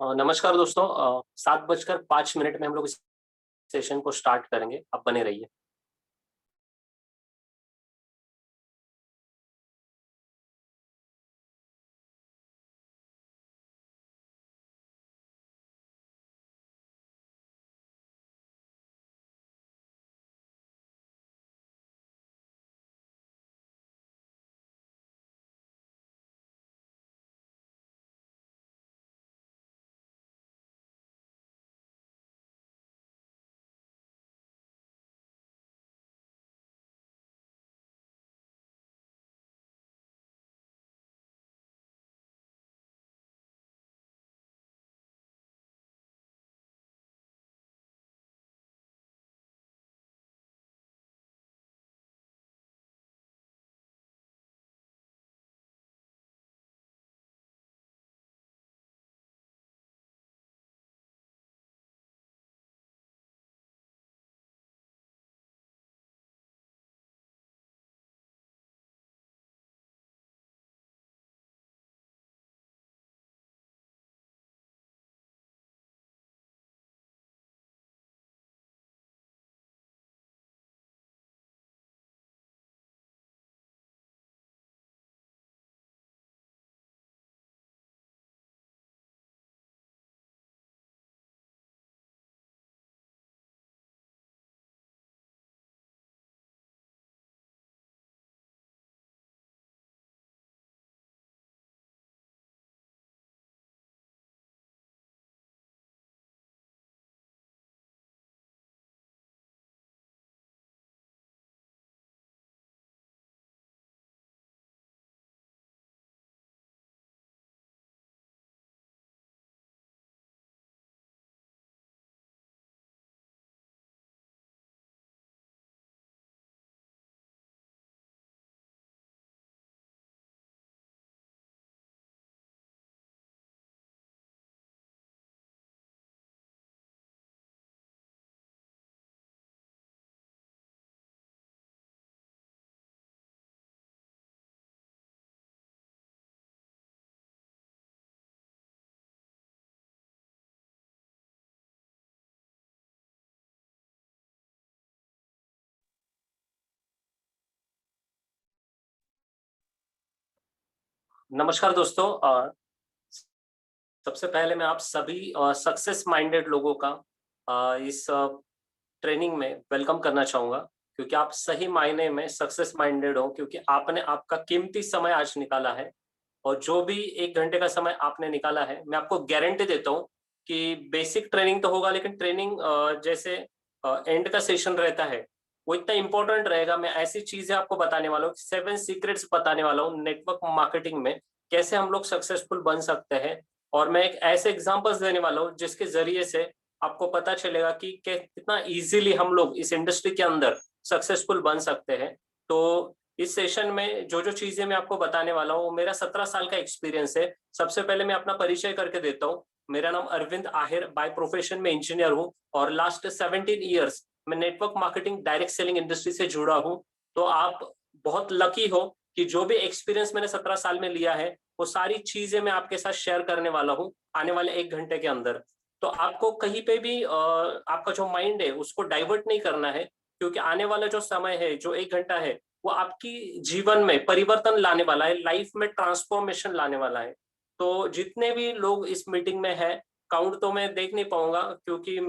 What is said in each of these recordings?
नमस्कार दोस्तों। 7:05 में हम लोग इस सेशन को स्टार्ट करेंगे। आप बने रहिए। नमस्कार दोस्तों। सबसे पहले मैं आप सभी सक्सेस माइंडेड लोगों का इस ट्रेनिंग में वेलकम करना चाहूँगा, क्योंकि आप सही मायने में सक्सेस माइंडेड हो, क्योंकि आपने आपका कीमती समय आज निकाला है। और जो भी 1 घंटे का समय आपने निकाला है, मैं आपको गारंटी देता हूँ कि बेसिक ट्रेनिंग तो होगा, लेकिन ट्रेनिंग जैसे एंड का सेशन रहता है, वो इतना इम्पोर्टेंट रहेगा। मैं ऐसी चीज़ें आपको बताने वाला हूँ, 7 सीक्रेट्स बताने वाला हूँ नेटवर्क मार्केटिंग में, कैसे हम लोग सक्सेसफुल बन सकते हैं। और मैं एक ऐसे एग्जांपल्स देने वाला हूँ जिसके ज़रिए से आपको पता चलेगा कि कितना ईज़िली हम लोग इस इंडस्ट्री के अंदर सक्सेसफुल बन सकते हैं। तो इस सेशन में जो-जो चीज़ें मैं आपको बताने वाला हूँ, मेरा 17 साल का एक्सपीरियंस है। सबसे पहले मैं अपना परिचय करके देता हूँ। मेरा नाम अरविंद आहेर, बाय प्रोफेशन में इंजीनियर हूँ और लास्ट 17 इयर्स मैं network marketing, direct selling industry से जुड़ा हूँ। तो आप बहुत लकी हो कि जो भी एक्सपीरियंस मैंने 17 साल में लिया है, वो सारी चीज़ें मैं आपके साथ शेयर करने वाला हूँ, आने वाले 1 घंटे के अंदर। तो आपको कहीं पे भी आपका जो माइंड है, उसको डाइवर्ट नहीं करना है, क्योंकि आने वाला जो समय है, जो 1 घंटा है, वो आपकी जीवन में परिवर्तन लाने वाला है, लाइफ में ट्रांसफॉर्मेशन लाने वाला है। तो जितने भी लोग इस मीटिंग में हैं, काउंट तो मैं देख नहीं पाऊँगा, क्योंकि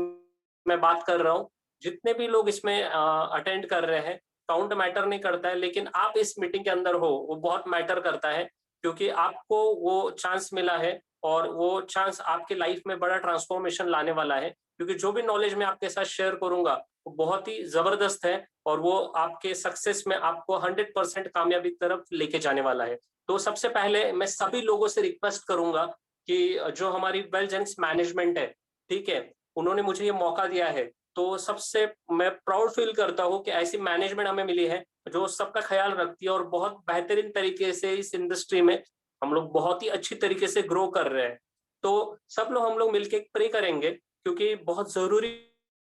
मैं बात कर रहा हूँ। जितने भी लोग इसमें अटेंड कर रहे हैं, काउंट मैटर नहीं करता है, लेकिन आप इस मीटिंग के अंदर हो, वो बहुत मैटर करता है, क्योंकि आपको वो चांस मिला है और वो चांस आपकी लाइफ में बड़ा ट्रांसफॉर्मेशन लाने वाला है। क्योंकि जो भी नॉलेज मैं आपके साथ शेयर करूँगा, वो बहुत ही ज़बरदस्त है और वो आपके सक्सेस में आपको 100% कामयाबी की तरफ लेके जाने वाला है। तो सबसे पहले मैं सभी लोगों से रिक्वेस्ट करूँगा कि जो हमारी वेल जेन्स मैनेजमेंट है, ठीक है? उन्होंने मुझे ये मौका दिया है, तो सबसे मैं प्राउड फील करता हूँ कि ऐसी मैनेजमेंट हमें मिली है, जो सबका ख़्याल रखती है और बहुत बेहतरीन तरीके से इस इंडस्ट्री में हम लोग बहुत ही अच्छी तरीके से ग्रो कर रहे हैं। तो सब लोग हम लोग मिलके प्रे करेंगे, क्योंकि बहुत ज़रूरी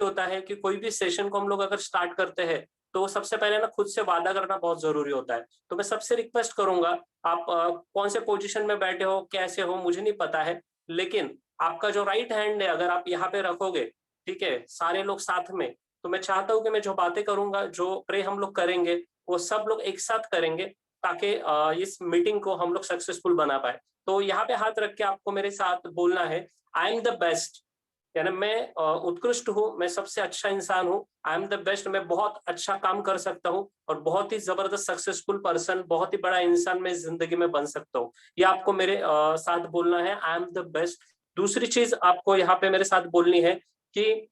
होता है कि कोई भी सेशन को हम लोग अगर स्टार्ट करते हैं, तो सबसे पहले ना खुद से वादा करना बहुत ज़रूरी होता है। तो मैं सबसे रिक्वेस्ट करूँगा, आप कौन से पोज़ीशन में बैठे हो, कैसे हो, मुझे नहीं पता है, लेकिन आपका जो राइट हैंड है अगर आप यहाँ पे रखोगे, ठीक है, सारे लोग साथ में, तो मैं चाहता हूँ कि मैं जो बातें करूंगा, जो प्रे हम लोग करेंगे, वो सब लोग एक साथ करेंगे, ताकि इस मीटिंग को हम लोग सक्सेसफुल बना पाए। तो यहाँ पे हाथ रख के आपको मेरे साथ बोलना है, आई एम द बेस्ट, यानी मैं उत्कृष्ट हूँ, मैं सबसे अच्छा इंसान हूँ, आई एम द बेस्ट, मैं बहुत अच्छा काम कर सकता हूँ और बहुत ही जबरदस्त सक्सेसफुल पर्सन, बहुत ही बड़ा इंसान मैं जिंदगी में बन सकता हूँ। ये आपको मेरे साथ बोलना है, आई एम द बेस्ट। दूसरी चीज आपको यहाँ पे मेरे साथ बोलनी है कि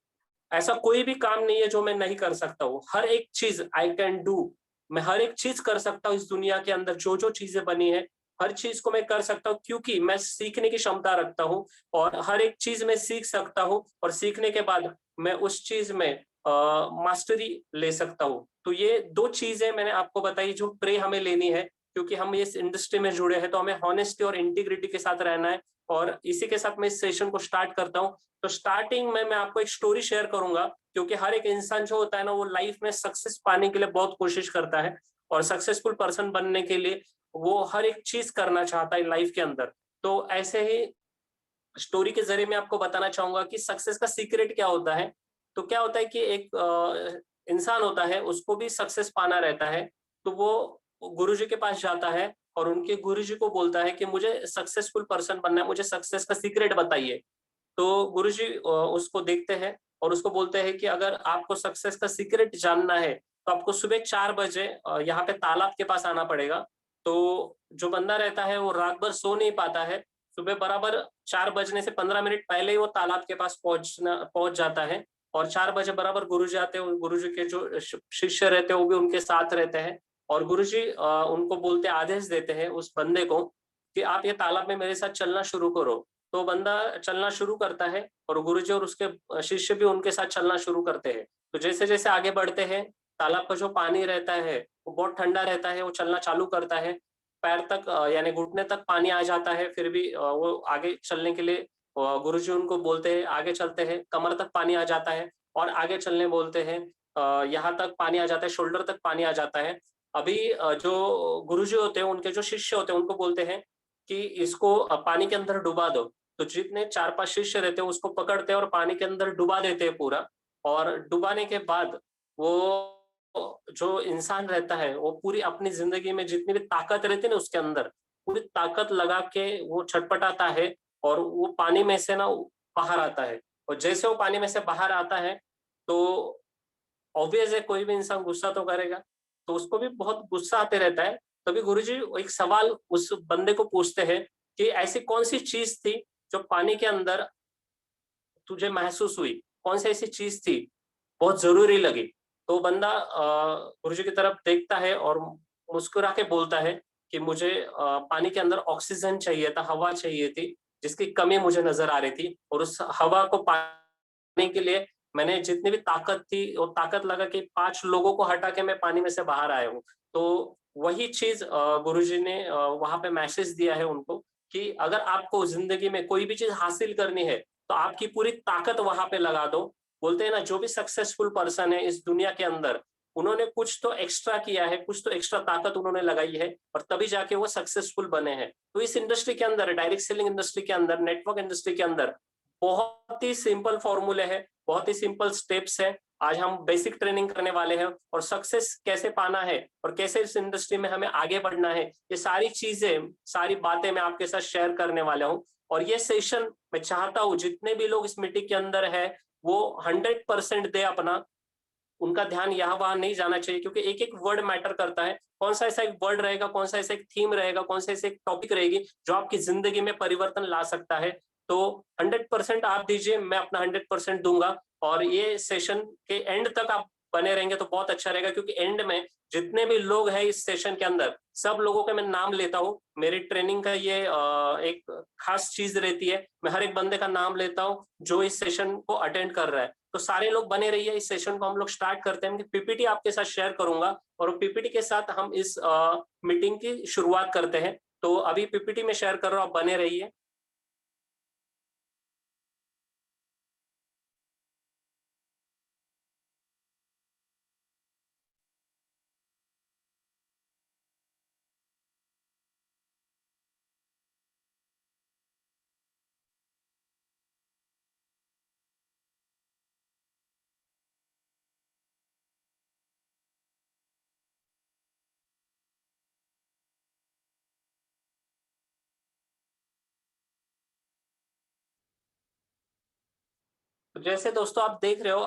ऐसा कोई भी काम नहीं है जो मैं नहीं कर सकता हूँ, हर एक चीज आई कैन डू, मैं हर एक चीज कर सकता हूँ इस दुनिया के अंदर, जो जो चीजें बनी है हर चीज को मैं कर सकता हूँ, क्योंकि मैं सीखने की क्षमता रखता हूँ और हर एक चीज में सीख सकता हूँ और सीखने के बाद मैं उस चीज में मास्टरी ले सकता हूँ। तो ये दो चीजें मैंने आपको बताई जो प्रे हमें लेनी है, क्योंकि हम इस इंडस्ट्री में जुड़े हैं, तो हमें हॉनेस्टी और इंटीग्रिटी के साथ रहना है। और इसी के साथ मैं इस सेशन को स्टार्ट करता हूँ। तो स्टार्टिंग में मैं आपको एक स्टोरी शेयर करूंगा, क्योंकि हर एक इंसान जो होता है ना, वो लाइफ में सक्सेस पाने के लिए बहुत कोशिश करता है और सक्सेसफुल पर्सन बनने के लिए वो हर एक चीज करना चाहता है लाइफ के अंदर। तो ऐसे ही स्टोरी के जरिए मैं आपको बताना चाहूंगा कि सक्सेस का सीक्रेट क्या होता है। तो क्या होता है कि एक इंसान होता है, उसको भी सक्सेस पाना रहता है, तो वो गुरुजी के पास जाता है और उनके गुरुजी को बोलता है कि मुझे सक्सेसफुल पर्सन बनना है, मुझे सक्सेस का सीक्रेट बताइए। तो गुरुजी उसको देखते हैं और उसको बोलते हैं कि अगर आपको सक्सेस का सीक्रेट जानना है, तो आपको सुबह 4 बजे यहाँ पे तालाब के पास आना पड़ेगा। तो जो बंदा रहता है वो रात भर सो नहीं पाता है, सुबह बराबर 4 बजने से 15 मिनट पहले ही वो तालाब के पास पहुंच जाता है। और 4 बजे बराबर गुरुजी आते हैं, गुरुजी के जो शिष्य रहते हैं वो भी उनके साथ रहते हैं। और गुरुजी उनको बोलते, आदेश देते हैं उस बंदे को कि आप ये तालाब में मेरे साथ चलना शुरू करो। तो बंदा चलना शुरू करता है और गुरुजी और उसके शिष्य भी उनके साथ चलना शुरू करते हैं। तो जैसे जैसे आगे बढ़ते हैं, तालाब का जो पानी रहता है वो बहुत ठंडा रहता है, वो चलना चालू करता है, पैर तक यानी घुटने तक पानी आ जाता है, फिर भी वो आगे चलने के लिए गुरुजी उनको बोलते हैं आगे चलते हैं, कमर तक पानी आ जाता है और आगे चलने बोलते हैं, यहाँ तक पानी आ जाता है, शोल्डर तक पानी आ जाता है। अभी जो गुरुजी होते हैं, उनके जो शिष्य होते हैं, उनको बोलते हैं कि इसको पानी के अंदर डुबा दो। तो जितने 4-5 शिष्य रहते हैं उसको पकड़ते हैं और पानी के अंदर डुबा देते हैं पूरा। और डुबाने के बाद वो जो इंसान रहता है वो पूरी अपनी जिंदगी में जितनी भी ताकत रहती है ना उसके अंदर, पूरी ताकत लगा के वो छटपटाता है और वो पानी में से ना बाहर आता है। और जैसे वो पानी में से बाहर आता है, तो ऑब्वियस है कोई भी इंसान गुस्सा तो करेगा, तो उसको भी बहुत गुस्सा आते रहता है। तभी गुरुजी एक सवाल उस बंदे को पूछते हैं कि ऐसी कौन सी चीज थी जो पानी के अंदर तुझे महसूस हुई, कौन सी ऐसी चीज थी बहुत जरूरी लगी। तो बंदा गुरुजी की तरफ देखता है और मुस्कुरा के बोलता है कि मुझे पानी के अंदर ऑक्सीजन चाहिए था, हवा चाहिए थी, जिसकी कमी मुझे नजर आ रही थी, और उस हवा को पाने के लिए मैंने जितनी भी ताकत थी वो ताकत लगा कि 5 लोगों को हटा के मैं पानी में से बाहर आया हूँ। तो वही चीज गुरुजी ने वहां पे मैसेज दिया है उनको कि अगर आपको जिंदगी में कोई भी चीज हासिल करनी है, तो आपकी पूरी ताकत वहां पे लगा दो। बोलते हैं ना, जो भी सक्सेसफुल पर्सन है इस दुनिया के अंदर, उन्होंने कुछ तो एक्स्ट्रा किया है, कुछ तो एक्स्ट्रा ताकत उन्होंने लगाई है, और तभी जाके वो सक्सेसफुल बने हैं। तो इस इंडस्ट्री के अंदर, डायरेक्ट सेलिंग इंडस्ट्री के अंदर, नेटवर्क इंडस्ट्री के अंदर बहुत ही सिंपल फॉर्मूले हैं, बहुत ही सिंपल स्टेप्स हैं। आज हम बेसिक ट्रेनिंग करने वाले हैं, और सक्सेस कैसे पाना है और कैसे इस इंडस्ट्री में हमें आगे बढ़ना है, ये सारी चीजें, सारी बातें मैं आपके साथ शेयर करने वाला हूँ। और ये सेशन मैं चाहता हूँ जितने भी लोग इस मीटिंग के अंदर है वो 100% दे अपना, उनका ध्यान यहाँ वहां नहीं जाना चाहिए, क्योंकि एक एक वर्ड मैटर करता है। कौन सा ऐसा एक वर्ड रहेगा, कौन सा ऐसा एक थीम रहेगा, कौन सा ऐसा एक टॉपिक रहेगी जो आपकी जिंदगी में परिवर्तन ला सकता है। तो 100% आप दीजिए, मैं अपना 100% दूंगा। और ये सेशन के एंड तक आप बने रहेंगे तो बहुत अच्छा रहेगा, क्योंकि एंड में जितने भी लोग हैं इस सेशन के अंदर, सब लोगों का मैं नाम लेता हूँ। मेरी ट्रेनिंग का ये एक खास चीज रहती है, मैं हर एक बंदे का नाम लेता हूँ जो इस सेशन को अटेंड कर रहा है। तो सारे लोग बने रहिए, इस सेशन को हम लोग स्टार्ट करते हैं। पीपीटी आपके साथ शेयर करूंगा और पीपीटी के साथ हम इस मीटिंग की शुरुआत करते हैं। तो अभी पीपीटी में शेयर कर रहा हूँ, आप बने रहिए। तो जैसे दोस्तों आप देख रहे हो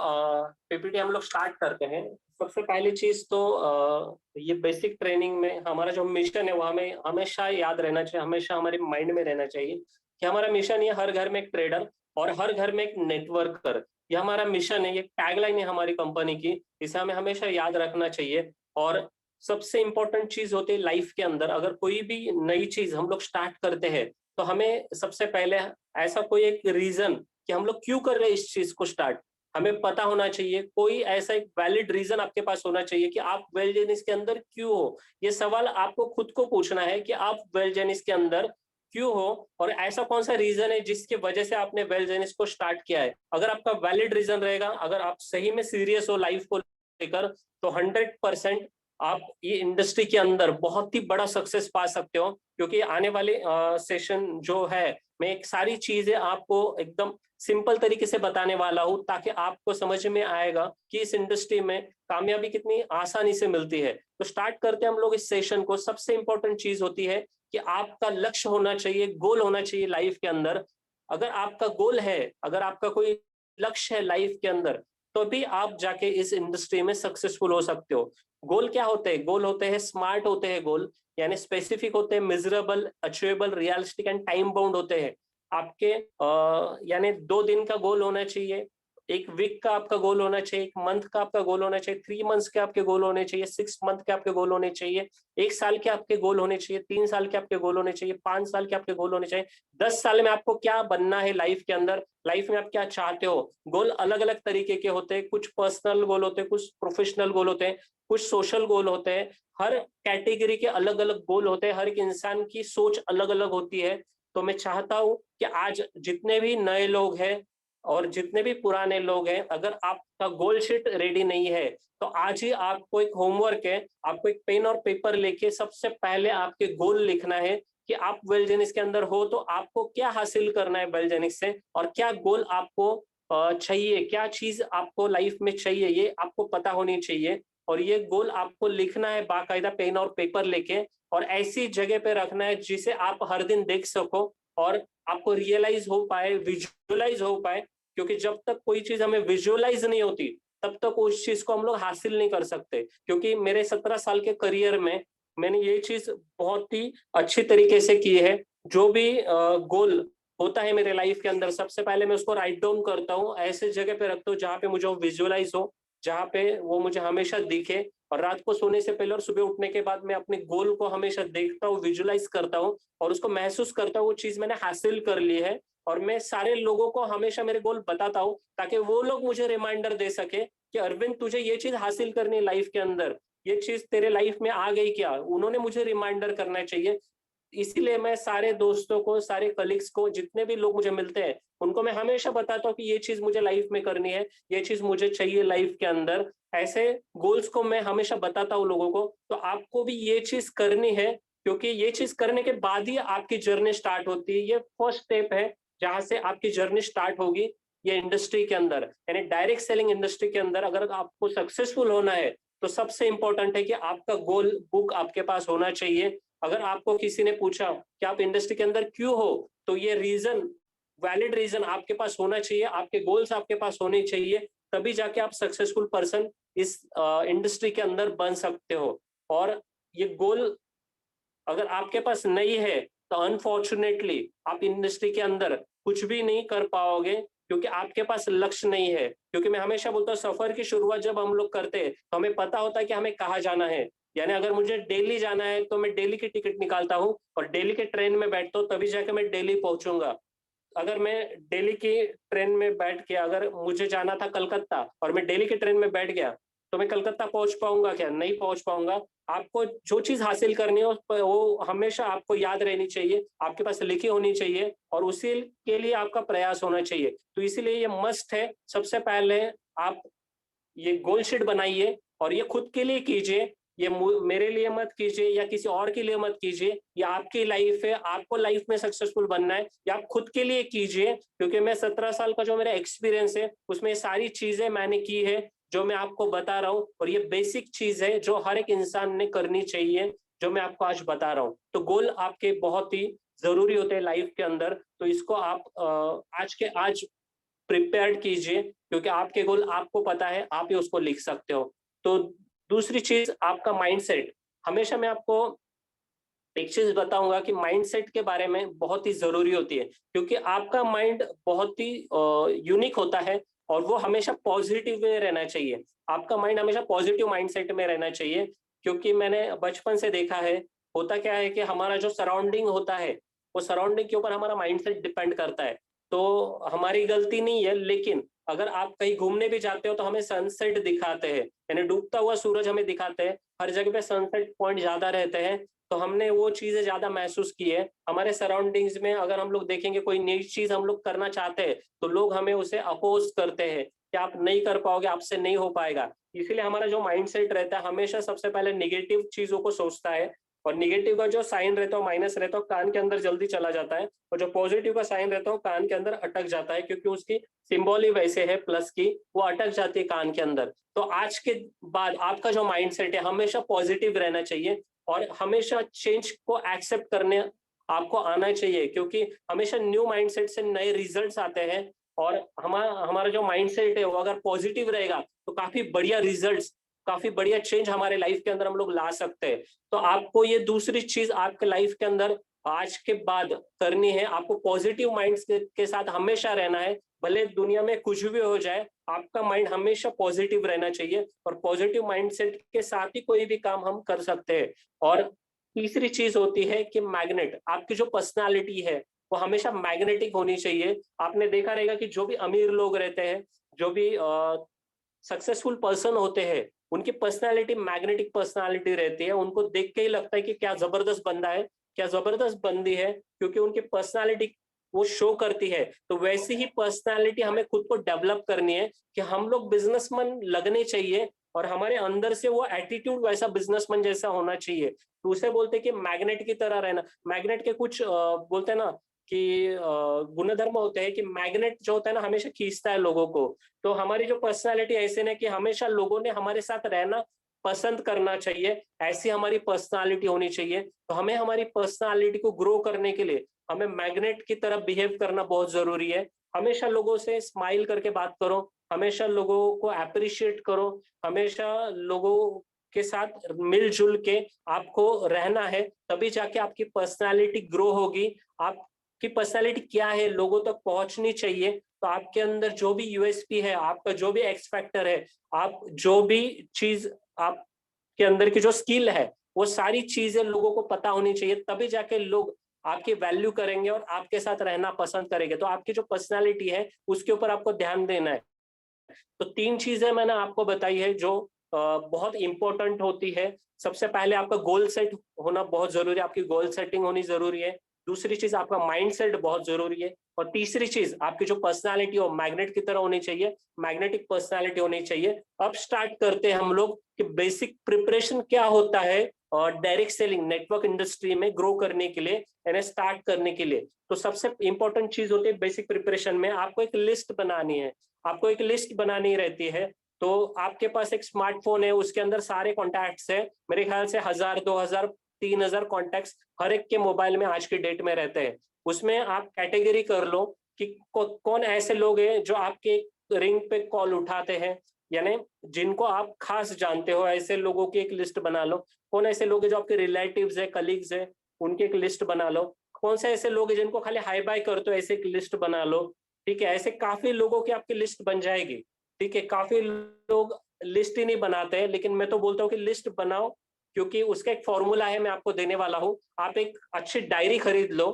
पीपीटी हम लोग स्टार्ट करते हैं। सबसे पहली चीज तो ये बेसिक ट्रेनिंग में हमारा जो मिशन है वो हमें हमेशा याद रहना चाहिए, हमेशा हमारे माइंड में रहना चाहिए कि हमारा मिशन ये हर घर में एक ट्रेडर और हर घर में एक नेटवर्कर, ये हमारा मिशन है, ये टैगलाइन है हमारी कंपनी की। इसे हमें हमेशा याद रखना चाहिए। और सबसे इंपॉर्टेंट चीज होती है लाइफ के अंदर, अगर कोई भी नई चीज हम लोग स्टार्ट करते हैं तो हमें सबसे पहले ऐसा कोई एक रीजन कि हम लोग क्यों कर रहे हैं इस चीज को स्टार्ट, हमें पता होना चाहिए। कोई ऐसा एक वैलिड रीजन आपके पास होना चाहिए कि आप वेल जेनिस के अंदर क्यों हो। ये सवाल आपको खुद को पूछना है कि आप वेल जेनिस के अंदर क्यों हो, और ऐसा कौन सा रीजन है जिसकी वजह से आपने वेल जेनिस को स्टार्ट किया है। अगर आपका वैलिड रीजन रहेगा, अगर आप सही में सीरियस हो लाइफ को लेकर, तो 100% आप ये इंडस्ट्री के अंदर बहुत ही बड़ा सक्सेस पा सकते हो। क्योंकि आने वाले सेशन जो है, मैं एक सारी चीजें आपको एकदम सिंपल तरीके से बताने वाला हूं, ताकि आपको समझ में आएगा कि इस इंडस्ट्री में कामयाबी कितनी आसानी से मिलती है। तो स्टार्ट करते हैं हम लोग इस सेशन को। सबसे इंपॉर्टेंट चीज होती है कि आपका लक्ष्य होना चाहिए, गोल होना चाहिए लाइफ के अंदर। अगर आपका गोल है, अगर आपका कोई लक्ष्य है लाइफ के अंदर, तो भी आप जाके इस इंडस्ट्री में सक्सेसफुल हो सकते हो। गोल क्या होते हैं? गोल होते हैं स्मार्ट होते हैं गोल, यानी स्पेसिफिक होते हैं, measurable, achievable, realistic and time bound होते हैं। आपके यानी 2 दिन का गोल होना चाहिए, एक वीक का आपका गोल होना चाहिए, एक मंथ का आपका गोल होना चाहिए, 3 मंथ्स के आपके गोल होने चाहिए, 6 मंथ के आपके गोल होने चाहिए, 1 साल के आपके गोल होने चाहिए, 3 साल के आपके गोल होने चाहिए, 5 साल के आपके गोल होने चाहिए। 10 साल में आपको क्या बनना है लाइफ के अंदर, लाइफ में आप क्या चाहते हो। गोल अलग अलग तरीके के होते हैं, कुछ पर्सनल गोल होते हैं, कुछ प्रोफेशनल गोल होते हैं, कुछ सोशल गोल होते हैं। हर कैटेगरी के अलग अलग गोल होते हैं, हर एक इंसान की सोच अलग अलग होती है। तो मैं चाहता हूं कि आज जितने भी नए लोग हैं और जितने भी पुराने लोग हैं, अगर आपका गोल शीट रेडी नहीं है, तो आज ही आपको एक होमवर्क है, आपको एक पेन और पेपर लेके सबसे पहले आपके गोल लिखना है कि आप वेलजेनिक्स के अंदर हो तो आपको क्या हासिल करना है वेलजेनिक्स से, और क्या गोल आपको चाहिए, क्या चीज आपको लाइफ में चाहिए, ये आपको पता होनी चाहिए। और ये गोल आपको लिखना है बाकायदा पेन और पेपर लेके, और ऐसी जगह पे रखना है जिसे आप हर दिन देख सको और आपको रियलाइज हो पाए, विजुअलाइज हो पाए। क्योंकि जब तक कोई चीज हमें विजुअलाइज नहीं होती, तब तक उस चीज को हम लोग हासिल नहीं कर सकते। क्योंकि मेरे 17 साल के करियर में मैंने ये चीज बहुत ही अच्छी तरीके से की है। जो भी गोल होता है मेरे लाइफ के अंदर, सबसे पहले मैं उसको राइट डाउन करता हूँ, ऐसे जगह पे रखता हूँ जहाँ पे मुझे विजुअलाइज हो, जहाँ पे वो मुझे हमेशा दिखे। और रात को सोने से पहले और सुबह उठने के बाद मैं अपने गोल को हमेशा देखता हूँ, विजुअलाइज करता हूँ और उसको महसूस करता हूँ वो चीज मैंने हासिल कर ली है। और मैं सारे लोगों को हमेशा मेरे गोल बताता हूँ, ताकि वो लोग मुझे रिमाइंडर दे सके कि अरविंद तुझे ये चीज हासिल करनी है लाइफ के अंदर, ये चीज तेरे लाइफ में आ गई क्या, उन्होंने मुझे रिमाइंडर करना चाहिए। इसीलिए मैं सारे दोस्तों को, सारे कलीग्स को, जितने भी लोग मुझे मिलते हैं, उनको मैं हमेशा बताता हूँ कि ये चीज मुझे लाइफ में करनी है, ये चीज मुझे चाहिए लाइफ के अंदर। ऐसे गोल्स को मैं हमेशा बताता हूँ लोगों को। तो आपको भी ये चीज करनी है, क्योंकि ये चीज करने के बाद ही आपकी जर्नी स्टार्ट होती है। ये फर्स्ट स्टेप है जहां से आपकी जर्नी स्टार्ट होगी ये इंडस्ट्री के अंदर, यानी डायरेक्ट सेलिंग इंडस्ट्री के अंदर। अगर आपको सक्सेसफुल होना है तो सबसे इंपॉर्टेंट है कि आपका गोल बुक आपके पास होना चाहिए। अगर आपको किसी ने पूछा कि आप इंडस्ट्री के अंदर क्यों हो, तो ये रीजन, वैलिड रीजन आपके पास होना चाहिए, आपके गोल्स आपके पास होने चाहिए, तभी जाके आप सक्सेसफुल पर्सन इस इंडस्ट्री के अंदर बन सकते हो। और ये गोल अगर आपके पास नहीं है, तो अनफॉर्चुनेटली आप इंडस्ट्री के अंदर कुछ भी नहीं कर पाओगे, क्योंकि आपके पास लक्ष्य नहीं है। क्योंकि मैं हमेशा बोलता हूँ, सफर की शुरुआत जब हम लोग करते हैं तो हमें पता होता है कि हमें कहाँ जाना है। यानी अगर मुझे दिल्ली जाना है तो मैं दिल्ली की टिकट निकालता हूँ और दिल्ली के ट्रेन में बैठता हूँ, तभी जाकर मैं दिल्ली पहुंचूंगा। अगर मैं दिल्ली की ट्रेन में बैठ के, अगर मुझे जाना था कलकत्ता और मैं दिल्ली की ट्रेन में बैठ गया, तो मैं कलकत्ता पहुंच पाऊंगा क्या? नहीं पहुंच पाऊंगा। आपको जो चीज हासिल करनी है वो हमेशा आपको याद रहनी चाहिए, आपके पास लिखी होनी चाहिए, और उसी के लिए आपका प्रयास होना चाहिए। तो इसीलिए ये मस्ट है, सबसे पहले आप ये गोल शीट बनाइए और ये खुद के लिए कीजिए। ये मेरे लिए मत कीजिए या किसी और के लिए मत कीजिए। ये आपकी लाइफ है, आपको लाइफ में सक्सेसफुल बनना है, ये आप खुद के लिए कीजिए। क्योंकि मैं 17 साल का जो मेरा एक्सपीरियंस है, उसमें ये सारी चीजें मैंने की है जो मैं आपको बता रहा हूँ। और ये बेसिक चीज है जो हर एक इंसान ने करनी चाहिए, जो मैं आपको आज बता रहा हूँ। तो गोल आपके बहुत ही जरूरी होते हैं लाइफ के अंदर। तो इसको आप आज के आज प्रिपेयर्ड कीजिए, क्योंकि आपके गोल आपको पता है, आप ही उसको लिख सकते हो। तो दूसरी चीज आपका माइंडसेट। हमेशा मैं आपको एक चीज बताऊंगा कि माइंडसेट के बारे में बहुत ही जरूरी होती है, क्योंकि आपका माइंड बहुत ही यूनिक होता है और वो हमेशा पॉजिटिव में रहना चाहिए। आपका माइंड हमेशा पॉजिटिव माइंडसेट में रहना चाहिए, क्योंकि मैंने बचपन से देखा है, होता क्या है कि हमारा जो सराउंडिंग होता है, वो सराउंडिंग के ऊपर हमारा माइंडसेट डिपेंड करता है। तो हमारी गलती नहीं है, लेकिन अगर आप कहीं घूमने भी जाते हो तो हमें सनसेट दिखाते हैं, यानी डूबता हुआ सूरज हमें दिखाते हैं, हर जगह पे सनसेट पॉइंट ज्यादा रहते हैं, तो हमने वो चीजें ज्यादा महसूस की है। हमारे सराउंडिंग्स में अगर हम लोग देखेंगे कोई नई चीज हम लोग करना चाहते हैं, तो लोग हमें उसे अपोज करते हैं कि आप नहीं कर पाओगे, आपसे नहीं हो पाएगा। इसीलिए हमारा जो माइंडसेट रहता है हमेशा सबसे पहले निगेटिव चीजों को सोचता है, और निगेटिव का जो साइन रहता है, माइनस रहता है, कान के अंदर जल्दी चला जाता है, और जो पॉजिटिव का साइन रहता है कान के अंदर अटक जाता है, क्योंकि उसकी सिंबल ही वैसे है प्लस की, वो अटक जाती है कान के अंदर। तो आज के बाद आपका जो माइंडसेट है हमेशा पॉजिटिव रहना चाहिए, और हमेशा चेंज को एक्सेप्ट करने आपको आना चाहिए, क्योंकि हमेशा न्यू माइंडसेट से नए रिजल्ट्स आते हैं। और हमारा हमारा जो माइंडसेट है वो अगर पॉजिटिव रहेगा तो काफी बढ़िया रिजल्ट्स, काफी बढ़िया चेंज हमारे लाइफ के अंदर हम लोग ला सकते हैं। तो आपको ये दूसरी चीज आपके लाइफ के अंदर आज के बाद करनी है, आपको पॉजिटिव माइंड के साथ हमेशा रहना है। भले दुनिया में कुछ भी हो जाए, आपका माइंड हमेशा पॉजिटिव रहना चाहिए, और पॉजिटिव माइंडसेट के साथ ही कोई भी काम हम कर सकते हैं। और तीसरी चीज होती है कि मैग्नेट, आपकी जो पर्सनालिटी है वो हमेशा मैग्नेटिक होनी चाहिए। आपने देखा रहेगा कि जो भी अमीर लोग रहते हैं, जो भी सक्सेसफुल पर्सन होते हैं, उनकी पर्सनालिटी मैग्नेटिक पर्सनालिटी रहती है। उनको देख के ही लगता है कि क्या जबरदस्त बंदा है, क्या जबरदस्त बंदी है, क्योंकि उनकी पर्सनालिटी वो शो करती है। तो वैसी ही पर्सनालिटी हमें खुद को डेवलप करनी है कि हम लोग बिजनेसमैन लगने चाहिए, और हमारे अंदर से वो एटीट्यूड वैसा बिजनेसमैन जैसा होना चाहिए। तो उसे बोलते हैं कि मैग्नेट की तरह रहना। मैग्नेट के कुछ बोलते हैं ना कि गुणधर्म होते हैं कि मैग्नेट जो होता है ना हमेशा खींचता है लोगों को। तो हमारी जो पर्सनालिटी ऐसे ना कि हमेशा लोगों ने हमारे साथ रहना पसंद करना चाहिए, ऐसी हमारी पर्सनालिटी होनी चाहिए। तो हमें हमारी पर्सनालिटी को ग्रो करने के लिए हमें मैग्नेट की तरह बिहेव करना बहुत जरूरी है। हमेशा लोगों से स्माइल करके बात करो, हमेशा लोगों को अप्रिशिएट करो, हमेशा लोगों के साथ मिलजुल के आपको रहना है, तभी जाके आपकी पर्सनालिटी ग्रो होगी। आपकी पर्सनालिटी क्या है लोगों तक पहुंचनी चाहिए। तो आपके अंदर जो भी यूएसपी है, आपका जो भी एक्स फैक्टर है, आप जो भी चीज आपके अंदर की जो स्किल है, वो सारी चीजें लोगों को पता होनी चाहिए, तभी जाके लोग आपकी वैल्यू करेंगे और आपके साथ रहना पसंद करेंगे। तो आपकी जो पर्सनालिटी है उसके ऊपर आपको ध्यान देना है। तो तीन चीजें मैंने आपको बताई है जो बहुत इंपॉर्टेंट होती है। सबसे पहले आपका गोल सेट होना बहुत जरूरी है, आपकी गोल सेटिंग होनी जरूरी है। दूसरी चीज आपका माइंड सेट बहुत जरूरी है, और तीसरी चीज आपकी जो पर्सनालिटी हो मैग्नेट की तरह होनी चाहिए, मैग्नेटिक पर्सनालिटी होनी चाहिए। अब स्टार्ट करते हैं हम लोग कि बेसिक प्रिपरेशन क्या होता है और डायरेक्ट सेलिंग नेटवर्क इंडस्ट्री में ग्रो करने के लिए, यानी स्टार्ट करने के लिए। तो सबसे इंपॉर्टेंट चीज होती है बेसिक प्रिपरेशन में आपको एक लिस्ट बनानी है, आपको एक लिस्ट बनानी रहती है। तो आपके पास एक स्मार्टफोन है, उसके अंदर सारे कॉन्टैक्ट्स है, मेरे ख्याल से 1000 2000 3000 कॉन्टैक्ट्स हर एक के मोबाइल में आज की डेट में रहते हैं। उसमें आप कैटेगरी कर लो कि कौन ऐसे लोग हैं जो आपके रिंग पे कॉल उठाते हैं, यानी जिनको आप खास जानते हो, ऐसे लोगों की एक लिस्ट बना लो। कौन ऐसे लोग हैं जो आपके रिलेटिव्स है, कलीग्स है, उनकी एक लिस्ट बना लो। कौन से ऐसे लोग हैं जिनको खाली हाई बाय करते हो, ऐसे एक लिस्ट बना लो। ठीक है, ऐसे काफी लोगों की आपकी लिस्ट बन जाएगी। ठीक है, काफी लोग लिस्ट ही नहीं बनाते हैं, लेकिन मैं तो बोलता हूँ कि लिस्ट बनाओ, क्योंकि उसका एक फॉर्मूला है, मैं आपको देने वाला हूँ। आप एक अच्छी डायरी खरीद लो,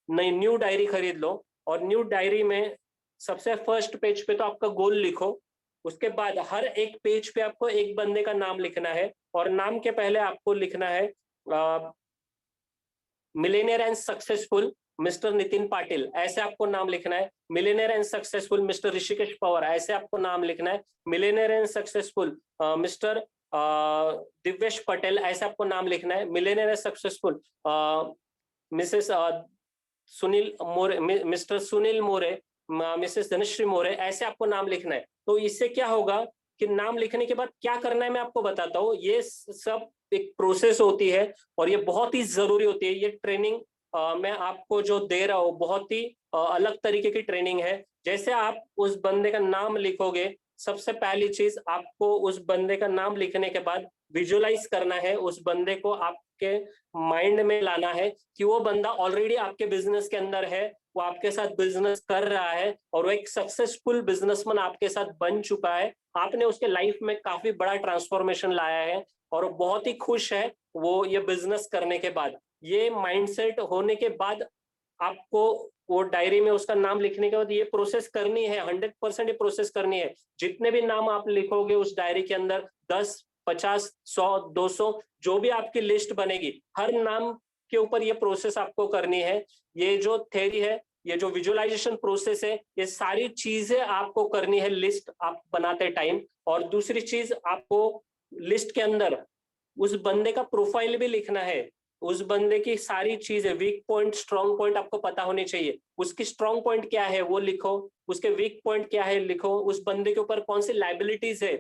नई न्यू डायरी खरीद लो, और न्यू डायरी में सबसे फर्स्ट पेज पे तो आपका गोल लिखो। उसके बाद हर एक पेज पे आपको एक बंदे का नाम लिखना है, और नाम के पहले आपको लिखना है millionaire and successful mister Nitin Patil, ऐसे आपको नाम लिखना है। Millionaire and successful mister Rishikesh Pawar, ऐसे आपको नाम लिखना है। Millionaire and successful mister Divyesh Patel, ऐसे आपको नाम लिखना है। Millionaire and successful missus Sunil More, mister Sunil More, missus Dhanashree More, ऐसे आपको नाम लिखना है। तो इससे क्या होगा कि नाम लिखने के बाद क्या करना है मैं आपको बताता हूँ। ये सब एक प्रोसेस होती है, और ये बहुत ही जरूरी होती है। ये ट्रेनिंग मैं आपको जो दे रहा हूँ बहुत ही अलग तरीके की ट्रेनिंग है। जैसे आप उस बंदे का नाम लिखोगे, सबसे पहली चीज आपको उस बंदे का नाम लिखने के बाद विजुअलाइज करना है, उस बंदे को आपके माइंड में लाना है कि वो बंदा ऑलरेडी आपके बिजनेस के अंदर है, वो आपके साथ बिजनेस कर रहा है और वो एक सक्सेसफुल बिजनेसमैन आपके साथ बन चुका है। आपने उसके लाइफ में काफी बड़ा ट्रांसफॉर्मेशन लाया है और वो बहुत ही खुश है वो ये बिजनेस करने के बाद। ये माइंडसेट होने के बाद आपको वो डायरी में उसका नाम लिखने के बाद ये प्रोसेस करनी है, 100% ये प्रोसेस करनी है। जितने भी नाम आप लिखोगे उस डायरी के अंदर, 10, 50, 100, 200, जो भी आपकी लिस्ट बनेगी, हर नाम के ऊपर ये प्रोसेस आपको करनी है। ये जो थ्योरी है, ये जो विजुअलाइजेशन प्रोसेस है, ये सारी चीजें आपको करनी है लिस्ट आप बनाते टाइम। और दूसरी चीज, आपको लिस्ट के अंदर उस बंदे का प्रोफाइल भी लिखना है। उस बंदे की सारी चीजें, वीक पॉइंट, स्ट्रॉन्ग पॉइंट आपको पता होनी चाहिए। उसकी स्ट्रॉन्ग पॉइंट क्या है वो लिखो, उसके वीक पॉइंट क्या है लिखो, उस बंदे के ऊपर कौन सी लाइबिलिटीज है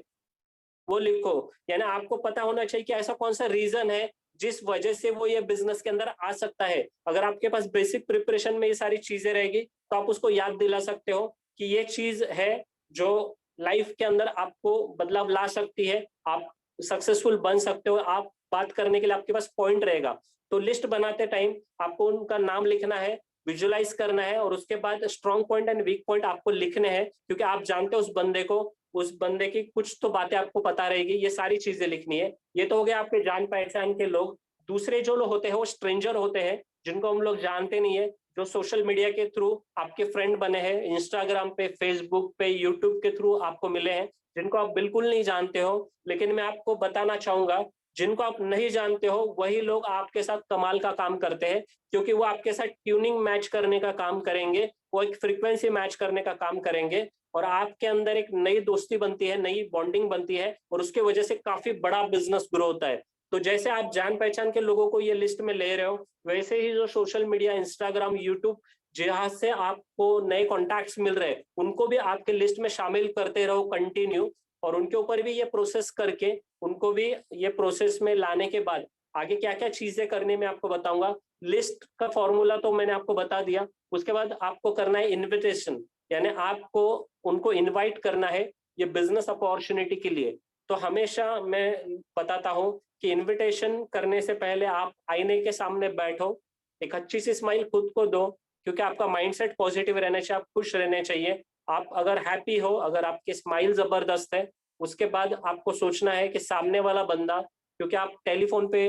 वो लिखो। यानी आपको पता होना चाहिए कि ऐसा कौन सा रीजन है जिस वजह से वो ये बिजनेस के अंदर आ सकता है। अगर आपके पास बेसिक प्रिपरेशन में ये सारी चीजें रहेगी तो आप उसको याद दिला सकते हो कि ये चीज है जो लाइफ के अंदर आपको बदलाव ला सकती है, आप सक्सेसफुल बन सकते हो, आप बात करने के लिए आपके पास पॉइंट रहेगा। तो लिस्ट बनाते टाइम आपको उनका नाम लिखना है, विजुअलाइज करना है और उसके बाद strong point and weak point आपको लिखने हैं, क्योंकि आप जानते हो उस बंदे को, उस बंदे की कुछ तो बातें आपको पता रहेगी, ये सारी चीजें लिखनी है। ये तो हो गया आपके जान पहचान के लोग। दूसरे जो लोग होते हैं वो स्ट्रेंजर होते हैं, जिनको हम लोग जानते नहीं है, जो सोशल मीडिया के थ्रू आपके फ्रेंड बने हैं, इंस्टाग्राम पे, फेसबुक पे, यूट्यूब के थ्रू आपको मिले हैं, जिनको आप बिल्कुल नहीं जानते हो। लेकिन मैं आपको बताना चाहूंगा, जिनको आप नहीं जानते हो वही लोग आपके साथ कमाल का काम करते हैं, क्योंकि वो आपके साथ ट्यूनिंग मैच करने का काम करेंगे, वो एक फ्रीक्वेंसी मैच करने का काम करेंगे और आपके अंदर एक नई दोस्ती बनती है, नई बॉन्डिंग बनती है और उसके वजह से काफी बड़ा बिजनेस ग्रो होता है। तो जैसे आप जान पहचान के लोगों को ये लिस्ट में ले रहे हो, वैसे ही जो सोशल मीडिया, इंस्टाग्राम, यूट्यूब, जहां से आपको नए कॉन्टैक्ट्स मिल रहे हैं, उनको भी आपके लिस्ट में शामिल करते रहो कंटिन्यू। और उनके ऊपर भी ये प्रोसेस करके, उनको भी ये प्रोसेस में लाने के बाद आगे क्या क्या चीजें करनी मैं आपको बताऊंगा। लिस्ट का फॉर्मूला तो मैंने आपको बता दिया। उसके बाद आपको करना है इनविटेशन, यानी आपको उनको इनवाइट करना है ये बिजनेस अपॉर्चुनिटी के लिए। तो हमेशा मैं बताता हूँ कि इनविटेशन करने से पहले आप आईने के सामने बैठो, एक अच्छी सी स्माइल खुद को दो, क्योंकि आपका माइंडसेट पॉजिटिव रहना चाहिए, आप खुश रहने चाहिए। आप अगर हैप्पी हो, अगर आपकी स्माइल जबरदस्त है, उसके बाद आपको सोचना है कि सामने वाला बंदा, क्योंकि आप टेलीफोन पे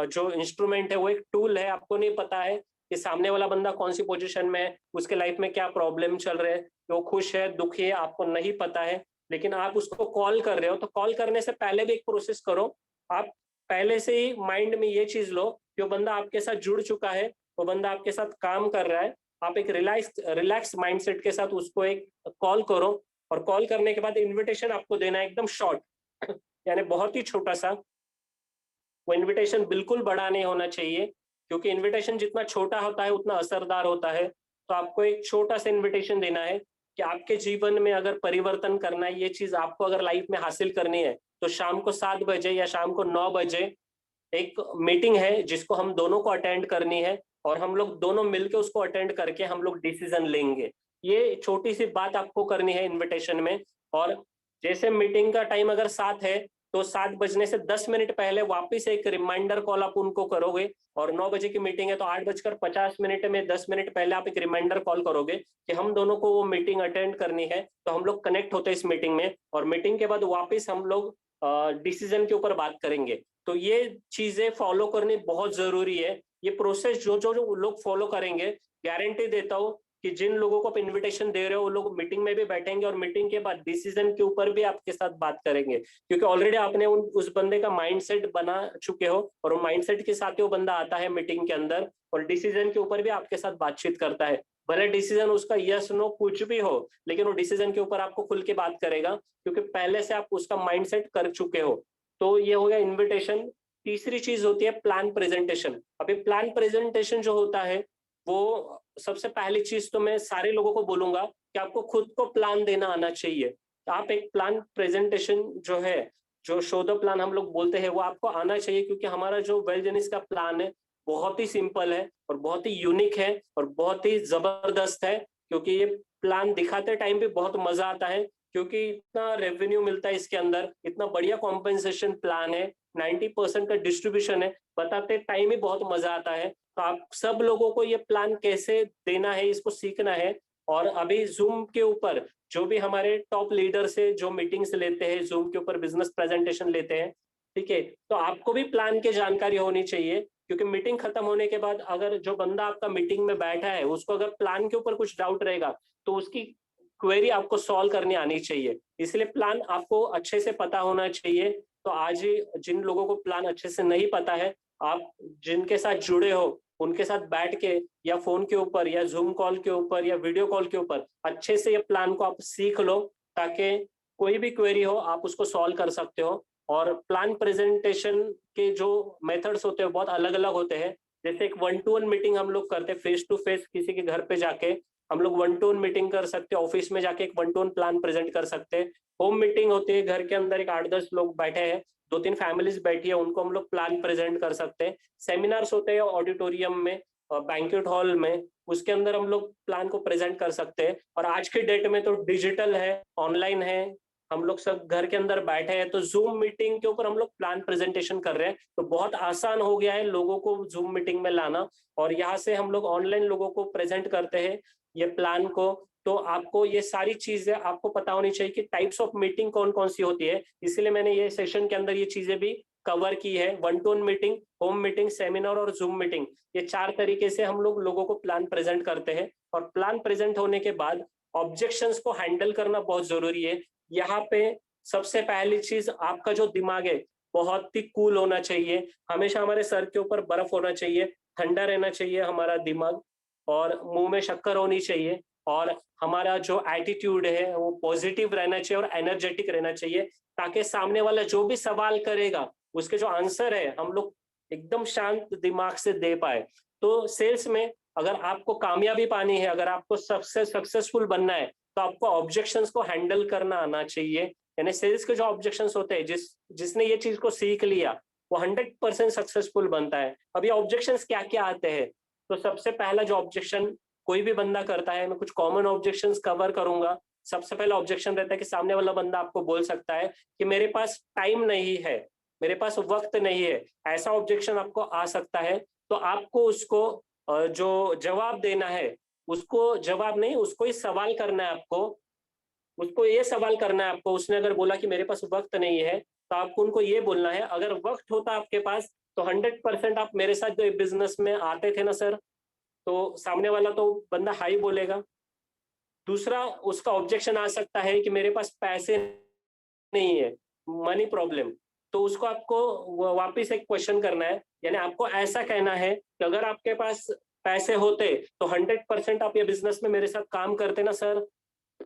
जो इंस्ट्रूमेंट है वो एक टूल है, आपको नहीं पता है कि सामने वाला बंदा कौन सी पोजीशन में है, उसके लाइफ में क्या प्रॉब्लम चल रहे हैं, वो खुश है, दुखी है, आपको नहीं पता है। लेकिन आप उसको कॉल कर रहे हो, तो कॉल करने से पहले भी एक प्रोसेस करो। आप पहले से ही माइंड में ये चीज लो कि वो बंदा आपके साथ जुड़ चुका है, वो बंदा आपके साथ काम कर रहा है। आप एक रिलैक्स माइंडसेट के साथ उसको एक कॉल करो और कॉल करने के बाद इनविटेशन आपको देना है एकदम शॉर्ट यानी बहुत ही छोटा सा। वो इनविटेशन बिल्कुल बड़ा नहीं होना चाहिए, क्योंकि इनविटेशन जितना छोटा होता है उतना असरदार होता है। तो आपको एक छोटा सा इनविटेशन देना है कि आपके जीवन में अगर परिवर्तन करना है, ये चीज आपको अगर लाइफ में हासिल करनी है, तो शाम को 7 बजे या शाम को 9 बजे एक मीटिंग है जिसको हम दोनों को अटेंड करनी है और हम लोग दोनों मिलके उसको अटेंड करके हम लोग डिसीजन लेंगे। ये छोटी सी बात आपको करनी है इनविटेशन में। और जैसे मीटिंग का टाइम अगर 7 है, तो 7 बजने से 10 मिनट पहले वापस एक रिमाइंडर कॉल आप उनको करोगे। और 9 बजे की मीटिंग है तो 8:50 में 10 मिनट पहले आप एक रिमाइंडर कॉल करोगे कि हम दोनों को वो मीटिंग अटेंड करनी है। तो हम लोग कनेक्ट होते हैं इस मीटिंग में और मीटिंग के बाद वापस हम लोग डिसीजन के ऊपर बात करेंगे। तो ये चीजें फॉलो करनी बहुत जरूरी है। ये प्रोसेस जो लोग फॉलो करेंगे, गारंटी देता हूँ कि जिन लोगों को आप इनविटेशन दे रहे हो वो लोग मीटिंग में भी बैठेंगे और मीटिंग के बाद डिसीजन के ऊपर भी आपके साथ बात करेंगे, क्योंकि ऑलरेडी आपने उस बंदे का माइंडसेट बना चुके हो और वो माइंडसेट के साथ ही वो बंदा आता है मीटिंग के अंदर और डिसीजन के ऊपर भी आपके साथ बातचीत करता है। भले डिसीजन उसका यस नो कुछ भी हो, लेकिन वो डिसीजन के ऊपर आपको खुल के बात करेगा, क्योंकि पहले से आप उसका माइंडसेट कर चुके हो। तो ये हो गया इनविटेशन। तीसरी चीज होती है प्लान प्रेजेंटेशन। अभी प्लान प्रेजेंटेशन जो होता है, वो सबसे पहली चीज तो मैं सारे लोगों को बोलूंगा कि आपको खुद को प्लान देना आना चाहिए। तो आप एक प्लान प्रेजेंटेशन जो है, जो शो द प्लान हम लोग बोलते हैं, वो आपको आना चाहिए, क्योंकि हमारा जो वेल जेनिस का प्लान है बहुत ही सिंपल है और बहुत ही यूनिक है और बहुत ही जबरदस्त है। क्योंकि ये प्लान दिखाते टाइम भी बहुत मजा आता है, क्योंकि इतना रेवेन्यू मिलता है इसके अंदर, इतना बढ़िया कॉम्पेंसेशन प्लान है, 90% का डिस्ट्रीब्यूशन है, बताते टाइम ही बहुत मजा आता है। तो आप सब लोगों को ये प्लान कैसे देना है, इसको सीखना है। और अभी जूम के ऊपर जो भी हमारे टॉप लीडर से जो मीटिंग्स लेते हैं, जूम के ऊपर बिजनेस प्रेजेंटेशन लेते हैं, ठीक है, तो आपको भी प्लान की जानकारी होनी चाहिए, क्योंकि मीटिंग खत्म होने के बाद अगर जो बंदा आपका मीटिंग में बैठा है उसको अगर प्लान के ऊपर कुछ डाउट रहेगा, तो उसकी क्वेरी आपको सॉल्व करनी आनी चाहिए। इसलिए प्लान आपको अच्छे से पता होना चाहिए। तो आज ही जिन लोगों को प्लान अच्छे से नहीं पता है, आप जिनके साथ जुड़े हो उनके साथ बैठ के या फोन के ऊपर या जूम कॉल के ऊपर या वीडियो कॉल के ऊपर अच्छे से ये प्लान को आप सीख लो, ताकि कोई भी क्वेरी हो आप उसको सॉल्व कर सकते हो। और प्लान प्रेजेंटेशन के जो मेथड्स होते हैं बहुत अलग अलग होते हैं। जैसे एक वन टू वन मीटिंग हम लोग करते हैं, फेस टू फेस किसी के घर पे जाके हम लोग वन टू वन मीटिंग कर सकते हैं, ऑफिस में जाके एक one two one plan present कर सकते हैं। होम मीटिंग होती है, घर के अंदर एक 8-10 लोग बैठे हैं, 2-3 फैमिलीज बैठी है, उनको हम लोग प्लान प्रेजेंट कर सकते हैं। सेमिनार्स होते हैं ऑडिटोरियम में और बैंक्वेट हॉल में, उसके अंदर हम लोग प्लान को प्रेजेंट कर सकते हैं। और आज के डेट में तो डिजिटल है, ऑनलाइन है, हम लोग सब घर के अंदर बैठे हैं, तो जूम मीटिंग के ऊपर हम लोग प्लान प्रेजेंटेशन कर रहे हैं, तो बहुत आसान हो गया है लोगों को जूम मीटिंग में लाना। और यहाँ से हम लोग ऑनलाइन लोगों को प्रेजेंट करते हैं ये प्लान को। तो आपको ये सारी चीजें आपको पता होनी चाहिए कि टाइप्स ऑफ मीटिंग कौन कौन सी होती है, इसलिए मैंने ये सेशन के अंदर ये चीजें भी कवर की है। One two one meeting, home meeting, seminar और जूम मीटिंग, ये 4 तरीके से हम लोग लोगों को प्लान प्रेजेंट करते हैं। और प्लान प्रेजेंट होने के बाद ऑब्जेक्शंस को हैंडल करना बहुत जरूरी है। यहाँ पे सबसे पहली चीज, आपका जो दिमाग है बहुत ही कूल होना चाहिए। हमेशा हमारे सर के ऊपर बर्फ होना चाहिए, ठंडा रहना चाहिए हमारा दिमाग, और मुंह में शक्कर होनी चाहिए। और हमारा जो एटीट्यूड है वो पॉजिटिव रहना चाहिए और एनर्जेटिक रहना चाहिए, ताकि सामने वाला जो भी सवाल करेगा उसके जो आंसर है हम लोग एकदम शांत दिमाग से दे पाए। तो सेल्स में अगर आपको कामयाबी पानी है, अगर आपको सक्सेसफुल बनना है, तो आपको ऑब्जेक्शंस को हैंडल करना आना चाहिए। यानी सेल्स के जो ऑब्जेक्शंस होते हैं, जिसने ये चीज को सीख लिया वो 100% सक्सेसफुल बनता है। अब ये ऑब्जेक्शंस क्या क्या आते हैं, तो सबसे पहला जो ऑब्जेक्शन कोई भी बंदा करता है, मैं कुछ कॉमन ऑब्जेक्शंस कवर करूंगा। सबसे पहला ऑब्जेक्शन रहता है कि सामने वाला बंदा आपको बोल सकता है कि मेरे पास टाइम नहीं है, मेरे पास वक्त नहीं है, ऐसा ऑब्जेक्शन आपको आ सकता है। तो आपको उसको जो जवाब देना है, उसको जवाब नहीं, उसको ही सवाल करना है आपको। उसको ये सवाल करना है आपको, उसने अगर बोला कि मेरे पास वक्त नहीं है, तो आपको उनको ये बोलना है, अगर वक्त होता आपके पास तो 100% आप मेरे साथ जो बिजनेस में आते थे ना सर। तो सामने वाला तो बंदा हाई बोलेगा। दूसरा उसका ऑब्जेक्शन आ सकता है कि मेरे पास पैसे नहीं है, मनी प्रॉब्लम। तो उसको आपको वापस एक क्वेश्चन करना है, यानी आपको ऐसा कहना है कि अगर आपके पास पैसे होते तो 100% आप ये बिजनेस में मेरे साथ काम करते ना सर।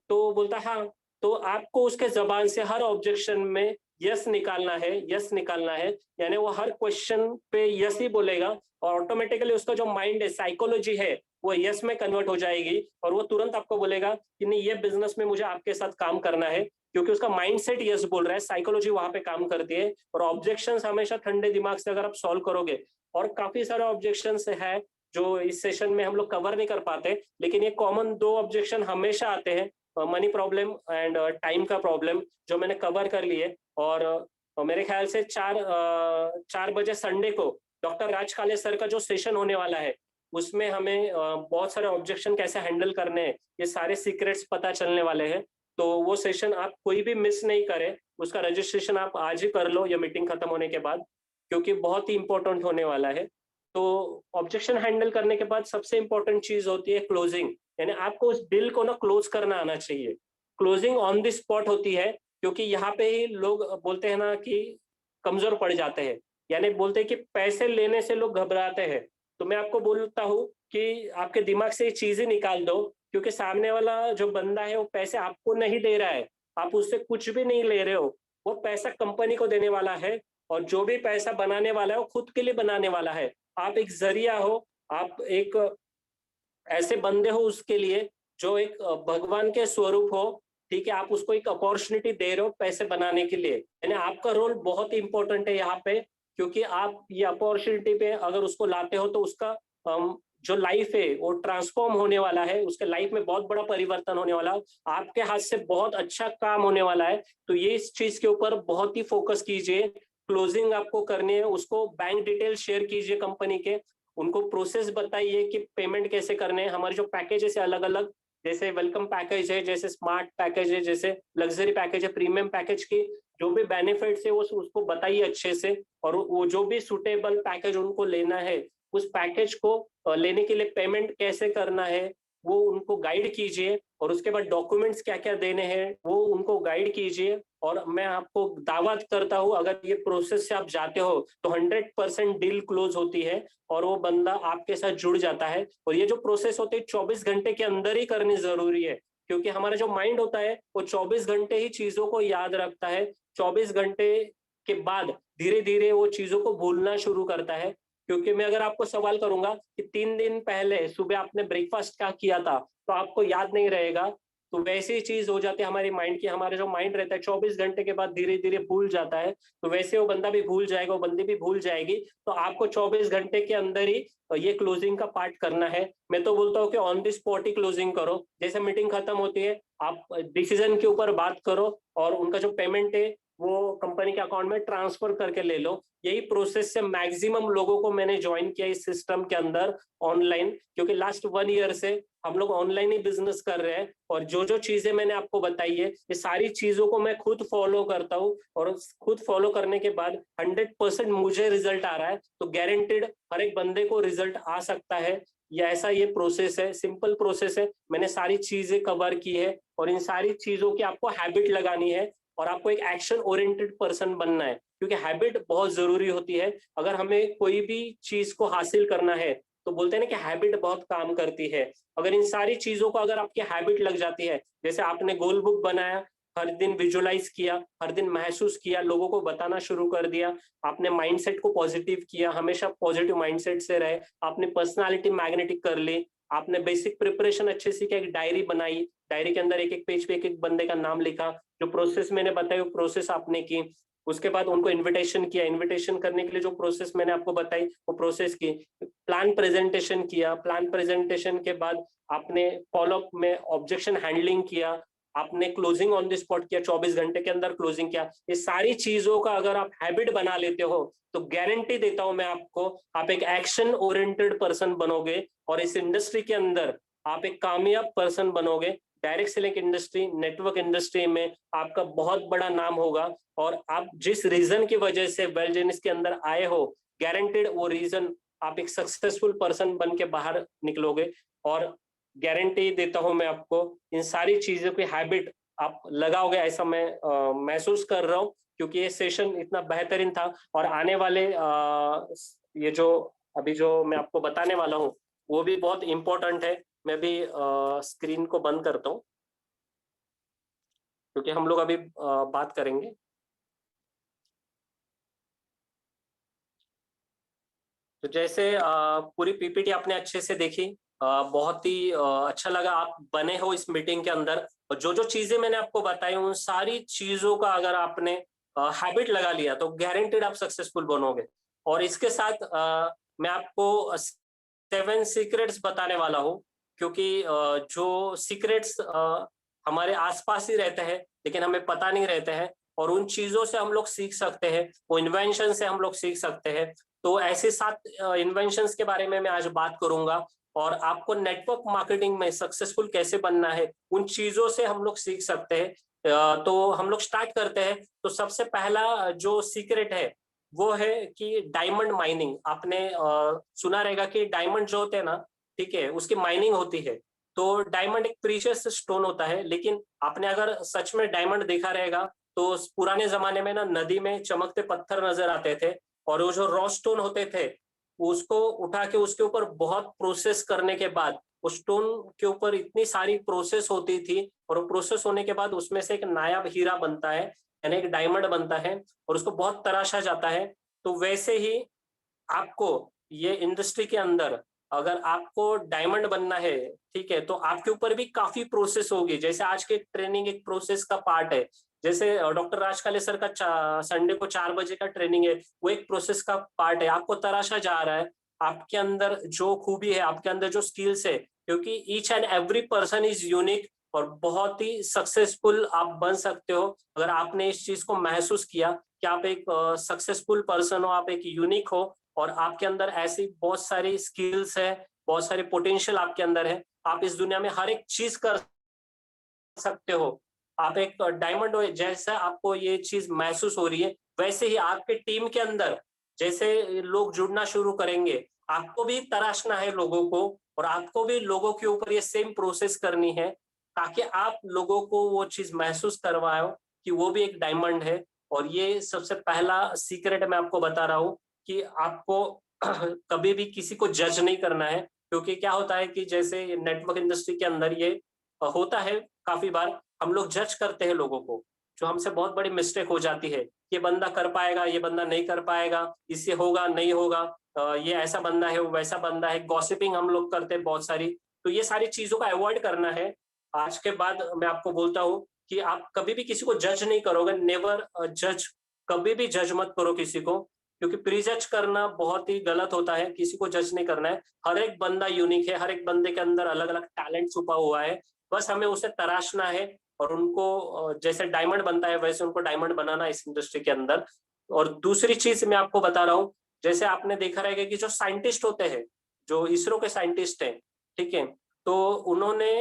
तो बोलता हाँ। तो आपको उसके जबान से हर ऑब्जेक्शन में यस निकालना है, यस निकालना है, यानी वो हर क्वेश्चन पे यस ही बोलेगा, और ऑटोमेटिकली उसका जो माइंड है, साइकोलॉजी है, वो यस में कन्वर्ट हो जाएगी, और वो तुरंत आपको बोलेगा कि नहीं, ये बिजनेस में मुझे आपके साथ काम करना है, क्योंकि उसका माइंडसेट यस बोल रहा है, साइकोलॉजी वहां पे काम करती है। और ऑब्जेक्शंस हमेशा ठंडे दिमाग से अगर आप सॉल्व करोगे, और काफी सारे ऑब्जेक्शंस है जो इस सेशन में हम लोग कवर नहीं कर पाते, लेकिन ये कॉमन 2 ऑब्जेक्शन हमेशा आते हैं, मनी प्रॉब्लम एंड टाइम का प्रॉब्लम, जो मैंने कवर कर लिए। और मेरे ख्याल से 4 बजे संडे को डॉक्टर राज काले सर का जो सेशन होने वाला है, उसमें हमें बहुत सारे ऑब्जेक्शन कैसे हैंडल करने हैं, ये सारे सीक्रेट्स पता चलने वाले हैं। तो वो सेशन आप कोई भी मिस नहीं करें, उसका रजिस्ट्रेशन आप आज ही कर लो ये मीटिंग खत्म होने के बाद, क्योंकि बहुत ही इंपॉर्टेंट होने वाला है। तो ऑब्जेक्शन हैंडल करने के बाद सबसे इंपॉर्टेंट चीज होती है क्लोजिंग, यानी आपको उस डील को ना क्लोज करना आना चाहिए। क्लोजिंग ऑन द स्पॉट होती है, क्योंकि यहाँ पे ही लोग बोलते हैं ना कि कमजोर पड़ जाते हैं, यानी बोलते हैं कि पैसे लेने से लोग घबराते हैं। तो मैं आपको बोलता हूँ कि आपके दिमाग से ये चीजें निकाल दो, क्योंकि सामने वाला जो बंदा है वो पैसे आपको नहीं दे रहा है, आप उससे कुछ भी नहीं ले रहे हो, वो पैसा कंपनी को देने वाला है। और जो भी पैसा बनाने वाला है वो खुद के लिए बनाने वाला है। आप एक जरिया हो, आप एक ऐसे बंदे हो उसके लिए, जो एक भगवान के स्वरूप हो। ठीक है, आप उसको एक अपॉर्चुनिटी दे रहे हो पैसे बनाने के लिए, यानी आपका रोल बहुत इंपॉर्टेंट है यहाँ पे, क्योंकि आप ये अपॉर्चुनिटी पे अगर उसको लाते हो तो उसका जो लाइफ है वो ट्रांसफॉर्म होने वाला है, उसके लाइफ में बहुत बड़ा परिवर्तन होने वाला है, आपके हाथ से बहुत अच्छा काम होने वाला है। तो ये इस चीज के ऊपर बहुत ही फोकस कीजिए। क्लोजिंग आपको करनी है, उसको बैंक डिटेल शेयर कीजिए कंपनी के, उनको प्रोसेस बताइए कि पेमेंट कैसे करने हैं। हमारे जो पैकेजेस है अलग अलग, जैसे वेलकम पैकेज है, जैसे स्मार्ट पैकेज है, जैसे लग्जरी पैकेज है, प्रीमियम पैकेज की जो भी बेनिफिट्स है वो उसको बताइए अच्छे से। और वो जो भी सुटेबल पैकेज उनको लेना है, उस पैकेज को लेने के लिए पेमेंट कैसे करना है वो उनको गाइड कीजिए। और उसके बाद डॉक्यूमेंट्स क्या क्या देने हैं वो उनको गाइड कीजिए। और मैं आपको दावत करता हूँ, अगर ये प्रोसेस से आप जाते हो तो 100% डील क्लोज होती है और वो बंदा आपके साथ जुड़ जाता है। और ये जो प्रोसेस होती है 24 घंटे के अंदर ही करनी जरूरी है, क्योंकि हमारा जो माइंड होता है वो 24 घंटे ही चीजों को याद रखता है। 24 घंटे के बाद धीरे धीरे वो चीजों को भूलना शुरू करता है। क्योंकि मैं अगर आपको सवाल करूंगा कि 3 दिन पहले सुबह आपने ब्रेकफास्ट क्या किया था, तो आपको याद नहीं रहेगा। तो वैसी ही चीज हो जाती है हमारी माइंड की, हमारा जो माइंड रहता है 24 घंटे के बाद धीरे धीरे भूल जाता है। तो वैसे वो बंदा भी भूल जाएगा, वो बंदी भी भूल जाएगी। तो आपको 24 घंटे के अंदर ही ये क्लोजिंग का पार्ट करना है। मैं तो बोलता हूँ कि on the spot he closing करो। जैसे मीटिंग खत्म होती है, आप डिसीजन के ऊपर बात करो और उनका जो पेमेंट है वो कंपनी के अकाउंट में ट्रांसफर करके ले लो। यही प्रोसेस से मैक्सिमम लोगों को मैंने ज्वाइन किया इस सिस्टम के अंदर ऑनलाइन, क्योंकि लास्ट 1 ईयर से हम लोग ऑनलाइन ही बिजनेस कर रहे हैं। और जो जो चीजें मैंने आपको बताई है ये सारी चीजों को मैं खुद फॉलो करता हूँ, और खुद फॉलो करने के बाद 100% मुझे रिजल्ट आ रहा है। तो गारंटेड हर एक बंदे को रिजल्ट आ सकता है। ये ऐसा ये प्रोसेस है, सिंपल प्रोसेस है, मैंने सारी चीजें कवर की है। और इन सारी चीजों की आपको हैबिट लगानी है और आपको एक एक्शन ओरिएंटेड पर्सन बनना है, क्योंकि हैबिट बहुत जरूरी होती है। अगर हमें कोई भी चीज को हासिल करना है तो बोलते हैं ना कि हैबिट बहुत काम करती है। अगर इन सारी चीजों को अगर आपकी हैबिट लग जाती है, जैसे आपने गोल बुक बनाया, हर दिन विजुलाइज किया, हर दिन महसूस किया, लोगों को बताना शुरू कर दिया, आपने माइंडसेट को पॉजिटिव किया, हमेशा पॉजिटिव माइंडसेट से रहे, आपने पर्सनालिटी मैग्नेटिक कर ली, आपने बेसिक प्रिपरेशन अच्छे से किया, एक डायरी बनाई, डायरी के अंदर एक एक पेज पे एक एक बंदे का नाम लिखा, जो प्रोसेस मैंने बताई वो प्रोसेस आपने की। उसके बाद उनको इनविटेशन किया, इनविटेशन करने के लिए जो प्रोसेस मैंने आपको बताई वो प्रोसेस की। प्लान प्रेजेंटेशन किया, प्लान प्रेजेंटेशन के बाद आपने फॉलोअप में ऑब्जेक्शन हैंडलिंग किया, आपने क्लोजिंग ऑन द स्पॉट किया, 24 घंटे के अंदर क्लोजिंग किया। ये सारी चीजों का अगर आप हैबिट बना लेते हो तो गारंटी देता हूं मैं आपको, आप एक एक्शन ओरिएंटेड पर्सन बनोगे और इस इंडस्ट्री के अंदर आप एक कामयाब पर्सन बनोगे। Direct selling industry, network industry में आपका बहुत बड़ा नाम होगा। और आप जिस रीजन की वजह से वेल जेनिस के अंदर आए हो, गारंटेड वो रीजन आप एक सक्सेसफुल पर्सन बन के बाहर निकलोगे। और गारंटी देता हूं मैं आपको, इन सारी चीजों की हैबिट आप लगाओगे, ऐसा मैं महसूस कर रहा हूँ। क्योंकि ये सेशन इतना बेहतरीन था और आने वाले ये जो अभी जो मैं आपको बताने वाला हूँ वो भी बहुत इंपॉर्टेंट है। मैं भी स्क्रीन को बंद करता हूँ क्योंकि हम लोग अभी बात करेंगे। तो जैसे पूरी पीपीटी आपने अच्छे से देखी, बहुत ही अच्छा लगा आप बने हो इस मीटिंग के अंदर। और जो जो चीजें मैंने आपको बताई उन सारी चीजों का अगर आपने हैबिट लगा लिया तो गारंटेड आप सक्सेसफुल बनोगे। और इसके साथ मैं आपको 7 सीक्रेट्स बताने वाला हूँ, क्योंकि जो सीक्रेट्स हमारे आसपास ही रहते हैं लेकिन हमें पता नहीं रहते हैं, और उन चीजों से हम लोग सीख सकते हैं, वो इन्वेंशन से हम लोग सीख सकते हैं। तो ऐसे 7 इन्वेंशंस के बारे में मैं आज बात करूंगा। और आपको नेटवर्क मार्केटिंग में सक्सेसफुल कैसे बनना है उन चीजों से हम लोग सीख सकते हैं। तो हम लोग स्टार्ट करते हैं। तो सबसे पहला जो सीक्रेट है वो है कि डायमंड माइनिंग। आपने सुना रहेगा कि डायमंड जो होते हैं ना, ठीक है, उसकी माइनिंग होती है। तो डायमंड एक प्रीशियस स्टोन होता है, लेकिन आपने अगर सच में डायमंड देखा रहेगा तो पुराने जमाने में ना नदी में चमकते पत्थर नजर आते थे, और वो जो रॉ स्टोन होते थे उसको उठा के उसके ऊपर बहुत प्रोसेस करने के बाद उस स्टोन के ऊपर इतनी सारी प्रोसेस होती थी, और वो प्रोसेस होने के बाद उसमें से एक नायाब हीरा बनता है, यानी एक डायमंड बनता है, और उसको बहुत तराशा जाता है। तो वैसे ही आपको ये इंडस्ट्री के अंदर अगर आपको डायमंड बनना है, ठीक है, तो आपके ऊपर भी काफी प्रोसेस होगी। जैसे आज के ट्रेनिंग एक प्रोसेस का पार्ट है। जैसे डॉक्टर राज काले सर का संडे को 4 बजे का ट्रेनिंग है, वो एक प्रोसेस का पार्ट है। आपको तराशा जा रहा है आपके अंदर जो खूबी है, आपके अंदर जो स्किल्स है, क्योंकि each and every person is unique और बहुत ही सक्सेसफुल आप बन सकते हो अगर आपने इस चीज को महसूस किया कि आप एक सक्सेसफुल पर्सन हो, आप एक यूनिक हो और आपके अंदर ऐसी बहुत सारी स्किल्स है, बहुत सारे पोटेंशियल आपके अंदर है। आप इस दुनिया में हर एक चीज कर सकते हो। आप एक डायमंड हो, जैसा आपको ये चीज महसूस हो रही है वैसे ही आपके टीम के अंदर जैसे लोग जुड़ना शुरू करेंगे, आपको भी तराशना है लोगों को और आपको भी लोगों के ऊपर ये सेम प्रोसेस करनी है ताकि आप लोगों को वो चीज महसूस करवाओ कि वो भी एक डायमंड है। और ये सबसे पहला सीक्रेट मैं आपको बता रहा हूँ कि आपको कभी भी किसी को जज नहीं करना है, क्योंकि क्या होता है कि जैसे नेटवर्क इंडस्ट्री के अंदर ये होता है काफी बार, हम लोग जज करते हैं लोगों को, जो हमसे बहुत बड़ी मिस्टेक हो जाती है। ये बंदा कर पाएगा, ये बंदा नहीं कर पाएगा, इससे होगा नहीं होगा, ये ऐसा बंदा है, वो वैसा बंदा है, गॉसिपिंग हम लोग करते हैं बहुत सारी। तो ये सारी चीजों का अवॉइड करना है। आज के बाद मैं आपको बोलता हूँ कि आप कभी भी किसी को जज नहीं करोगे, नेवर जज, कभी भी जज मत करो किसी को, क्योंकि प्री जज करना बहुत ही गलत होता है। किसी को जज नहीं करना है, हर एक बंदा यूनिक है, हर एक बंदे के अंदर अलग अलग टैलेंट छुपा हुआ है, बस हमें उसे तराशना है और उनको जैसे डायमंड बनता है वैसे उनको डायमंड बनाना इस इंडस्ट्री के अंदर। और दूसरी चीज मैं आपको बता रहा हूँ, जैसे आपने देखा रहेगा कि जो साइंटिस्ट होते हैं, जो इसरो के साइंटिस्ट हैं, ठीक है, तो उन्होंने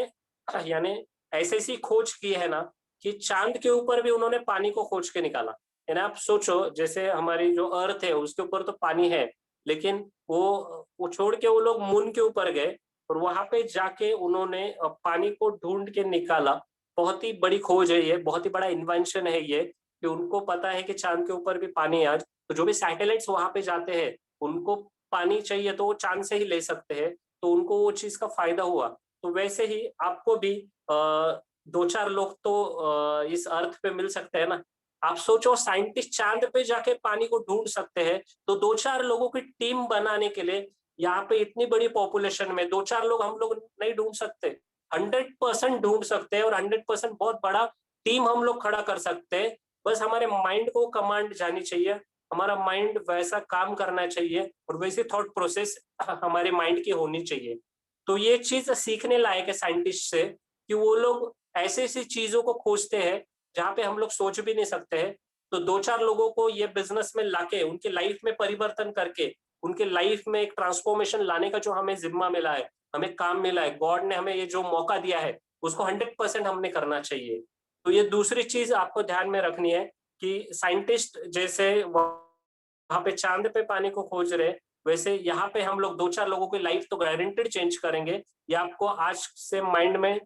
यानी ऐसी ऐसी खोज की है ना कि चांद के ऊपर भी उन्होंने पानी को खोज के निकाला। यानी आप सोचो, जैसे हमारी जो अर्थ है उसके ऊपर तो पानी है, लेकिन वो छोड़ के वो लोग मून के ऊपर गए और वहां पे जाके उन्होंने पानी को ढूंढ के निकाला। बहुत ही बड़ी खोज है ये, बहुत ही बड़ा इन्वेंशन है ये, कि उनको पता है कि चांद के ऊपर भी पानी है आज। तो जो भी सैटेलाइट्स वहां पे जाते हैं उनको पानी चाहिए तो वो चांद से ही ले सकते हैं, तो उनको वो चीज का फायदा हुआ। तो वैसे ही आपको भी दो चार लोग तो इस अर्थ पे मिल सकते हैं ना। आप सोचो, साइंटिस्ट चांद पे जाके पानी को ढूंढ सकते हैं, तो दो चार लोगों की टीम बनाने के लिए यहाँ पे इतनी बड़ी पॉपुलेशन में दो चार लोग हम लोग नहीं ढूंढ सकते, 100% ढूंढ सकते हैं और 100% बहुत बड़ा टीम हम लोग खड़ा कर सकते हैं। बस हमारे माइंड को कमांड जानी चाहिए, हमारा माइंड वैसा काम करना चाहिए और वैसी थॉट प्रोसेस हमारे माइंड की होनी चाहिए। तो ये चीज सीखने लायक है साइंटिस्ट से, कि वो लोग ऐसी ऐसी चीजों को खोजते हैं जहाँ पे हम लोग सोच भी नहीं सकते हैं। तो दो चार लोगों को ये बिजनेस में लाके उनकी लाइफ में परिवर्तन करके उनके लाइफ में एक ट्रांसफॉर्मेशन लाने का जो हमें जिम्मा मिला है, हमें काम मिला है, गॉड ने हमें ये जो मौका दिया है उसको 100% हमने करना चाहिए। तो ये दूसरी चीज आपको ध्यान में रखनी है कि साइंटिस्ट जैसे वहां पे चांद पे पानी को खोज रहे, वैसे यहाँ पे हम लोग दो चार लोगों की लाइफ तो गारंटेड चेंज करेंगे। ये आपको आज से माइंड में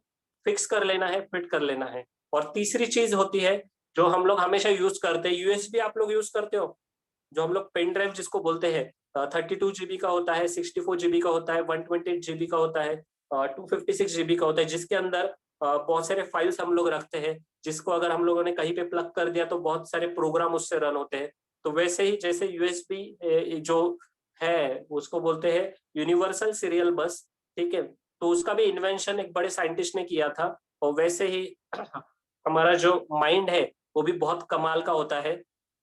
फिक्स कर लेना है, फिट कर लेना है। और तीसरी चीज होती है जो हम लोग हमेशा यूज करते हैं, यूएसबी आप लोग यूज करते हो, जो हम लोग पेन ड्राइव जिसको बोलते हैं, 32 GB का होता है, 64 GB का होता है, 128 GB का होता है, 256 GB का होता है, जिसके अंदर बहुत सारे फाइल्स हम लोग रखते हैं, जिसको अगर हम लोगों ने कहीं पे प्लग कर दिया तो बहुत सारे प्रोग्राम उससे रन होते हैं। तो वैसे ही जैसे यूएसबी जो है उसको बोलते हैं यूनिवर्सल सीरियल बस, ठीक है, तो उसका भी इन्वेंशन एक बड़े साइंटिस्ट ने किया था। और वैसे ही हमारा जो माइंड है वो भी बहुत कमाल का होता है,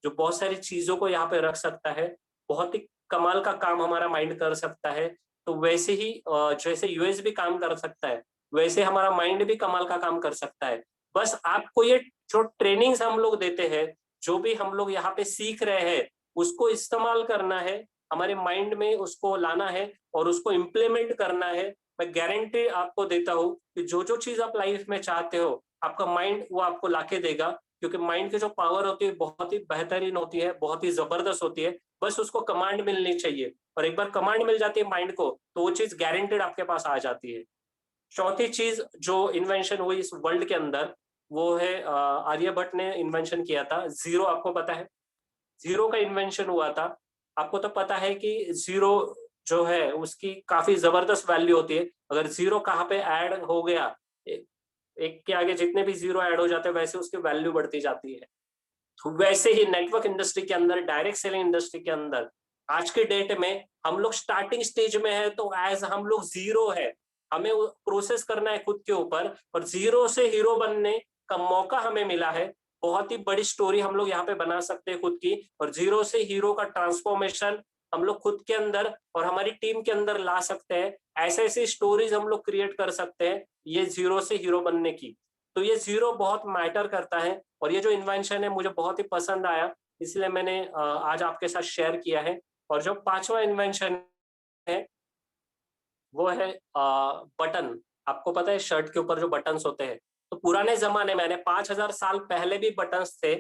जो बहुत सारी चीजों को यहाँ पे रख सकता है, बहुत ही कमाल का काम हमारा माइंड कर सकता है। तो वैसे ही जैसे यूएसबी काम कर सकता है वैसे हमारा माइंड भी कमाल का काम कर सकता है। बस आपको ये जो ट्रेनिंग्स हम लोग देते हैं, जो भी हम लोग यहाँ पे सीख रहे हैं, उसको इस्तेमाल करना है, हमारे माइंड में उसको लाना है और उसको इम्प्लीमेंट करना है। मैं गारंटी आपको देता हूँ कि जो जो चीज आप लाइफ में चाहते हो आपका माइंड वो आपको लाके देगा, क्योंकि माइंड की जो पावर होती है बहुत ही बेहतरीन होती है, बहुत ही जबरदस्त होती है। बस उसको कमांड मिलनी चाहिए और एक बार कमांड मिल जाती है माइंड को तो वो चीज गारंटेड आपके पास आ जाती है। चौथी चीज जो इन्वेंशन हुई इस वर्ल्ड के अंदर वो है आर्यभट्ट ने इन्वेंशन किया था जीरो, आपको पता है जीरो का इन्वेंशन हुआ था। आपको तो पता है कि जीरो जो है उसकी काफी जबरदस्त वैल्यू होती है, अगर जीरो कहाँ पे ऐड हो गया, एक के आगे जितने भी जीरो ऐड हो जाते हैं वैसे उसकी वैल्यू बढ़ती जाती है। तो वैसे ही नेटवर्क इंडस्ट्री के अंदर, डायरेक्ट सेलिंग इंडस्ट्री के अंदर आज के डेट में हम लोग स्टार्टिंग स्टेज में है, तो एज हम लोग जीरो है, हमें प्रोसेस करना है खुद के ऊपर और जीरो से हीरो बनने का मौका हमें मिला है। बहुत ही बड़ी स्टोरी हम लोग यहाँ पे बना सकते हैं खुद की, और जीरो से हीरो का ट्रांसफॉर्मेशन हम लोग खुद के अंदर और हमारी टीम के अंदर ला सकते हैं। ऐसे ऐसी स्टोरीज हम लोग क्रिएट कर सकते हैं ये जीरो से हीरो बनने की। तो ये जीरो बहुत मैटर करता है और ये जो इन्वेंशन है मुझे बहुत ही पसंद आया, इसलिए मैंने आज आपके साथ शेयर किया है। और जो पांचवा इन्वेंशन है वो है बटन। आपको पता है शर्ट के ऊपर जो बटन्स होते हैं, तो पुराने जमाने में 5000 साल पहले भी बटन्स थे,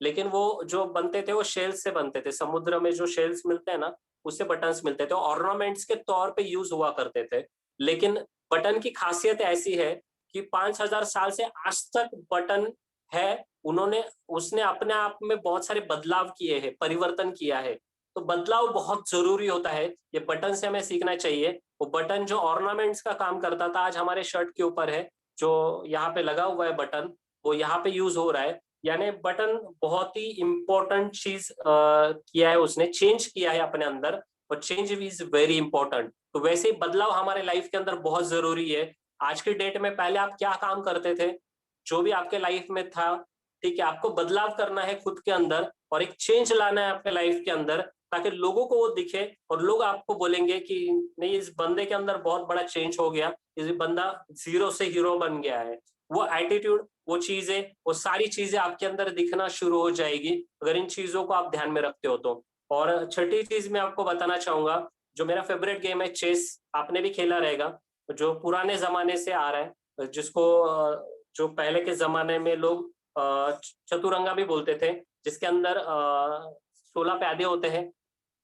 लेकिन वो जो बनते थे वो शेल्स से बनते थे। समुद्र में जो शेल्स मिलते हैं ना, उससे बटन्स मिलते थे, ऑर्नामेंट्स के तौर पे यूज हुआ करते थे। लेकिन बटन की खासियत ऐसी है कि 5000 साल से आज तक बटन है, उन्होंने उसने अपने आप में बहुत सारे बदलाव किए हैं, परिवर्तन किया है। तो बदलाव बहुत जरूरी होता है, ये बटन से हमें सीखना चाहिए। वो बटन जो ऑर्नामेंट्स का काम करता था आज हमारे शर्ट के ऊपर है, जो यहाँ पे लगा हुआ है बटन, वो यहाँ पे यूज हो रहा है। यानी बटन बहुत ही इंपॉर्टेंट चीज किया है, उसने चेंज किया है अपने अंदर, और चेंज इज वेरी इंपॉर्टेंट। तो वैसे ही बदलाव हमारे लाइफ के अंदर बहुत जरूरी है। आज की डेट में पहले आप क्या काम करते थे, जो भी आपके लाइफ में था, ठीक है, आपको बदलाव करना है खुद के अंदर और एक चेंज लाना है अपने लाइफ के अंदर, ताकि लोगों को वो दिखे और लोग आपको बोलेंगे कि नहीं, इस बंदे के अंदर बहुत बड़ा चेंज हो गया, इस बंदा जीरो से हीरो बन गया है। वो एटीट्यूड, वो चीजें, वो सारी चीजें आपके अंदर दिखना शुरू हो जाएगी अगर इन चीजों को आप ध्यान में रखते हो तो। और छठी चीज मैं आपको बताना चाहूंगा, जो मेरा फेवरेट गेम है चेस, आपने भी खेला रहेगा, जो पुराने जमाने से आ रहा है, जिसको जो पहले के जमाने में लोग चतुरंगा भी बोलते थे, जिसके अंदर 16 प्यादे होते हैं।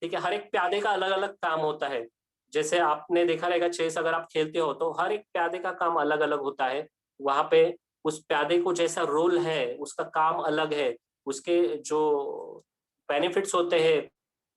ठीक है, हर एक प्यादे का अलग अलग काम होता है। जैसे आपने देखा रहेगा चेस अगर आप खेलते हो तो हर एक प्यादे का काम अलग अलग होता है। वहां पे उस प्यादे को जैसा रोल है उसका काम अलग है, उसके जो बेनिफिट्स होते हैं,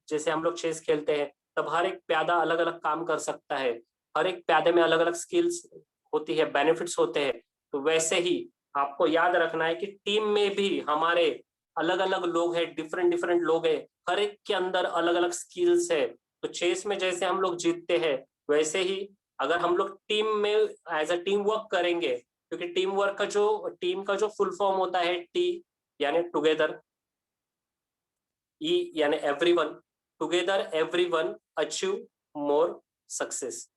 जैसे हम लोग चेस खेलते हैं तब हर एक प्यादा अलग अलग काम कर सकता है, हर एक प्यादे में अलग अलग स्किल्स होती है, बेनिफिट्स होते हैं। तो वैसे ही आपको याद रखना है कि टीम में भी हमारे अलग अलग लोग हैं, डिफरेंट डिफरेंट लोग हैं, हर एक के अंदर अलग अलग स्किल्स है। तो चेस में जैसे हम लोग जीतते हैं, वैसे ही अगर हम लोग टीम में एज अ टीम वर्क करेंगे, क्योंकि टीम का जो फुल फॉर्म होता है टी, यानी टुगेदर, ई यानी everyone, together everyone achieve more success.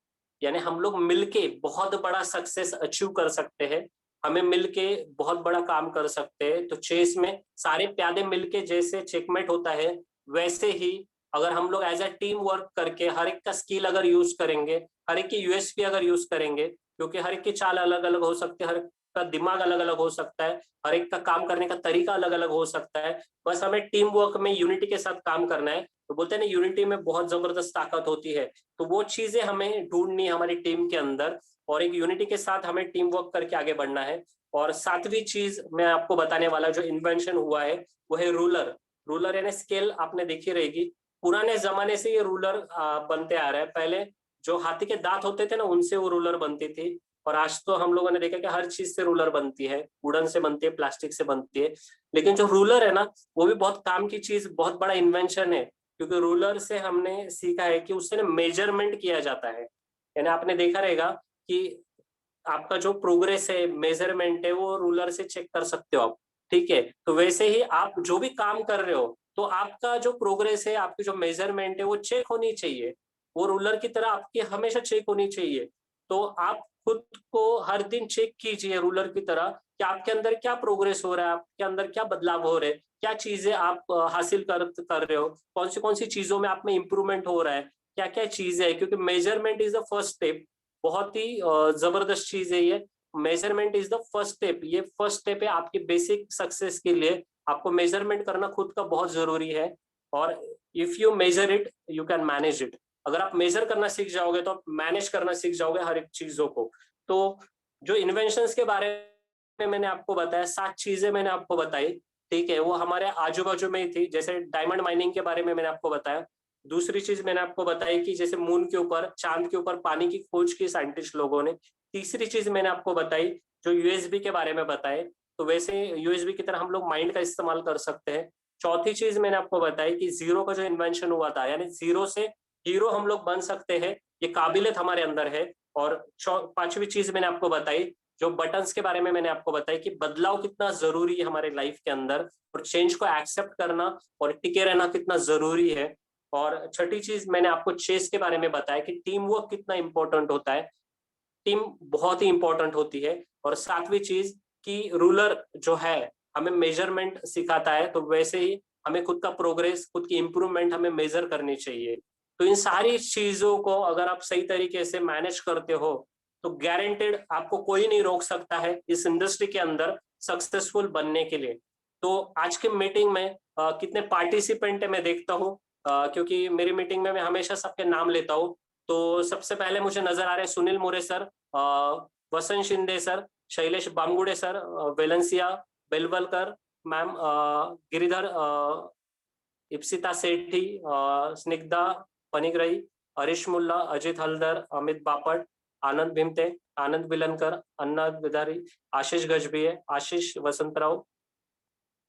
यानी हम लोग मिलके बहुत बड़ा सक्सेस अचीव कर सकते हैं, हमें मिलके बहुत बड़ा काम कर सकते हैं। तो चेस में सारे प्यादे मिलके जैसे चेकमेट होता है, वैसे ही अगर हम लोग एज अ टीम वर्क करके हर एक का स्किल अगर यूज करेंगे, हर एक की यूएसपी अगर यूज करेंगे, क्योंकि हर एक की चाल अलग अलग हो सकती है, हर एक का दिमाग अलग अलग हो सकता है, हर एक का काम करने का तरीका अलग अलग हो सकता है। बस हमें टीम वर्क में यूनिटी के साथ काम करना है। तो बोलते हैं ना, यूनिटी में बहुत जबरदस्त ताकत होती है। तो वो चीजें हमें ढूंढनी है हमारी टीम के अंदर, और एक यूनिटी के साथ हमें टीम वर्क करके आगे बढ़ना है। और सातवीं चीज मैं आपको बताने वाला जो इन्वेंशन हुआ है वो है रूलर। रूलर यानी स्केल, आपने देखी रहेगी, पुराने जमाने से ये रूलर बनते आ रहा है। पहले जो हाथी के दांत होते थे ना, उनसे वो रूलर बनती थी, और आज तो हम लोगों ने देखा कि हर चीज से रूलर बनती है, वुडन से बनती है, प्लास्टिक से बनती है। लेकिन जो रूलर है ना, वो भी बहुत काम की चीज, बहुत बड़ा इन्वेंशन है, क्योंकि रूलर से हमने सीखा है कि उससे ना मेजरमेंट किया जाता है। यानी आपने देखा रहेगा कि आपका जो प्रोग्रेस है, मेजरमेंट है, वो रूलर से चेक कर सकते हो आप। ठीक है, तो वैसे ही आप जो भी काम कर रहे हो, तो आपका जो प्रोग्रेस है, आपकी जो मेजरमेंट है, वो चेक होनी चाहिए। वो रूलर की तरह आपकी हमेशा चेक होनी चाहिए। तो आप खुद को हर दिन चेक कीजिए रूलर की तरह कि आपके अंदर क्या प्रोग्रेस हो रहा है, आपके अंदर क्या बदलाव हो रहे हैं, क्या चीजें आप हासिल कर रहे हो, कौन सी चीजों में आप में इंप्रूवमेंट हो रहा है, क्या क्या चीजें है। क्योंकि measurement is the first step, बहुत ही जबरदस्त चीज है ये। Measurement is the first step, ये फर्स्ट स्टेप है आपकी बेसिक सक्सेस के लिए। आपको मेजरमेंट करना खुद का बहुत जरूरी है, और if you measure it you can manage it. अगर आप मेजर करना सीख जाओगे तो आप मैनेज करना सीख जाओगे हर एक चीजों को। तो जो इन्वेंशंस के बारे में मैंने आपको बताया, 7 चीजें मैंने आपको बताई, ठीक है, वो हमारे आजू बाजू में ही थी। जैसे डायमंड माइनिंग के बारे में मैंने आपको बताया। दूसरी चीज मैंने आपको बताई कि जैसे मून के ऊपर, चांद के ऊपर पानी की खोज की साइंटिस्ट लोगों ने। तीसरी चीज मैंने आपको बताई जो यूएसबी के बारे में बताए, तो वैसे यूएसबी की तरह हम लोग माइंड का इस्तेमाल कर सकते हैं। चौथी चीज मैंने आपको बताई कि जीरो का जो इन्वेंशन हुआ था, यानी जीरो से हीरो हम लोग बन सकते हैं, ये काबिलियत हमारे अंदर है। और पांचवी चीज मैंने आपको बताई जो बटन्स के बारे में मैंने आपको बताई कि बदलाव कितना जरूरी है हमारे लाइफ के अंदर, और चेंज को एक्सेप्ट करना और टिके रहना कितना जरूरी है। और छठी चीज मैंने आपको चेस के बारे में बताया कि टीम वर्क कितना इंपॉर्टेंट होता है, टीम बहुत ही इंपॉर्टेंट होती है। और सातवीं चीज कि रूलर जो है हमें मेजरमेंट सिखाता है, तो वैसे ही हमें खुद का प्रोग्रेस, खुद की इंप्रूवमेंट हमें मेजर करनी चाहिए। तो इन सारी चीजों को अगर आप सही तरीके से मैनेज करते हो तो गारंटेड आपको कोई नहीं रोक सकता है इस इंडस्ट्री के अंदर सक्सेसफुल बनने के लिए। तो आज के मीटिंग में कितने पार्टिसिपेंट है मैं देखता हूँ, क्योंकि मेरी मीटिंग में मैं हमेशा सबके नाम लेता हूँ। तो सबसे पहले मुझे नजर आ रहे हैं Sunil More sir, Vasant Shinde sir, Shailesh Bamgude sir, Valencia Belwalkar ma'am, Giridhar, Ipsita Sethi, Snigdha Panigrahi, Harish Mulla, Ajit Haldar, Amit Bapat, Anand Bhimte, Anand Bilankar, Anna Bidari, Ashish Gajbhiye, Ashish Vasantrao,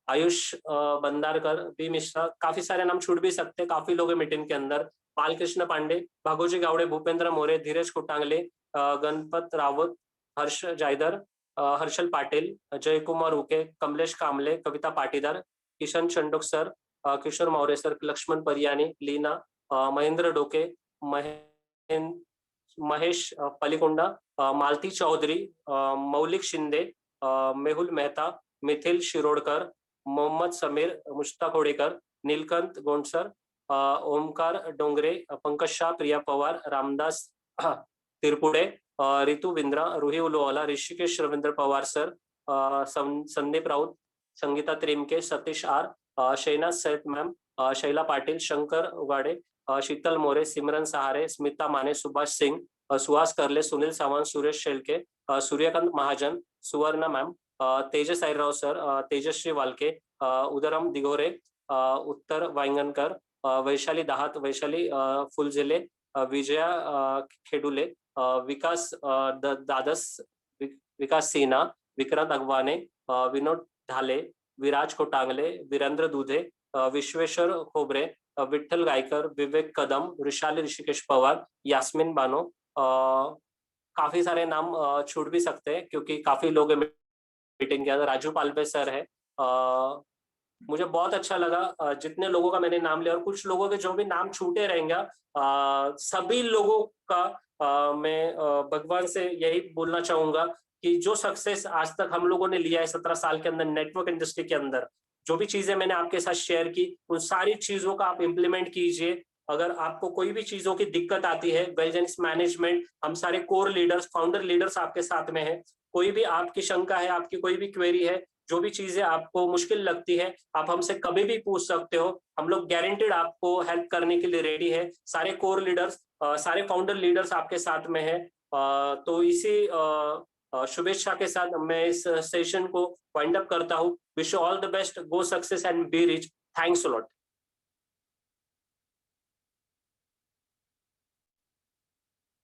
Ayush Bandarkar, B Mishra, काफी सारे नाम छूट भी सकते हैं, काफी लोग हैं मीटिंग के अंदर। बालकृष्ण पांडे, भागोजी गावड़े, भूपेंद्र मोरे, धीरज कोटांगले, गणपत रावत, हर्ष जायदर, Harshal Patil, Jay Kumar Uke, Kamlesh Kamle, Kavita Patidar, Kishan Chandok sir, Kishor Maurya sir, Laxman Pariyani, Leena, Mahendra Doke, Mahesh Palikonda, Malti Chaudhary, Maulik Shinde, Mehul Mehta, Mithil Shirodkar, Mohammad Sameer Mushtakodekar, Neelkanth Gondsar, Omkar Dongre, Pankaj Shah, Priya Pawar, Ramdas Tirpude, Ritu Bindra, Ruhi Ulowala, Rishikesh Ravindra Pawar sir, Sandeep Raut, Sangeeta Trimke, Satish R, Shahnaz Syed ma'am, Shaila Patil, Shankar Ugade, Sheetal More, Simran Sahare, Smita Mane, Subhash Singh, Suhas करले, सुनील सावंत, सुरेश शेलके, सूर्यकांत महाजन, सुवर्णा मैम, तेजस आयराव सर, तेजश्री वालके, उदरम दिघोरे, उत्तर वांगणकर, वैशाली दाहात, वैशाली फुलझेले, विजया खेडुले, विकास दादस, विकास सिन्हा, विक्रांत अगवाने, विनोद ढाले, विराज कोटांगले, वीरेंद्र दूधे, विश्वेश्वर खोबरे, विठ्ठल गायकर, विवेक कदम, ऋषाली ऋषिकेश पवार, यास्मिन बानो, काफी सारे नाम छूट भी सकते हैं क्योंकि काफी लोग मीटिंग के अंदर। राजू पालवे सर है। मुझे बहुत अच्छा लगा जितने लोगों का मैंने नाम लिया, और कुछ लोगों के जो भी नाम छूटे रहेंगे, सभी लोगों का मैं भगवान से यही बोलना चाहूंगा कि जो सक्सेस आज तक हम लोगों ने लिया है 17 साल के अंदर नेटवर्क इंडस्ट्री के अंदर, जो भी चीजें मैंने आपके साथ शेयर की, उन सारी चीजों का आप इम्प्लीमेंट कीजिए। अगर आपको कोई भी चीजों की दिक्कत आती है, वेलनेस मैनेजमेंट, हम सारे कोर लीडर्स, फाउंडर लीडर्स आपके साथ में है। कोई भी आपकी शंका है, आपकी कोई भी क्वेरी है, जो भी चीजें आपको मुश्किल लगती है, आप हमसे कभी भी पूछ सकते हो। हम लोग गारंटेड आपको हेल्प करने के लिए रेडी है। सारे कोर लीडर्स, सारे फाउंडर लीडर्स आपके साथ में है। तो इसी शुभेच्छा के साथ मैं इस सेशन को वाइंड अप करता हूँ। Wish you all the best, go success and be rich. Thanks a lot.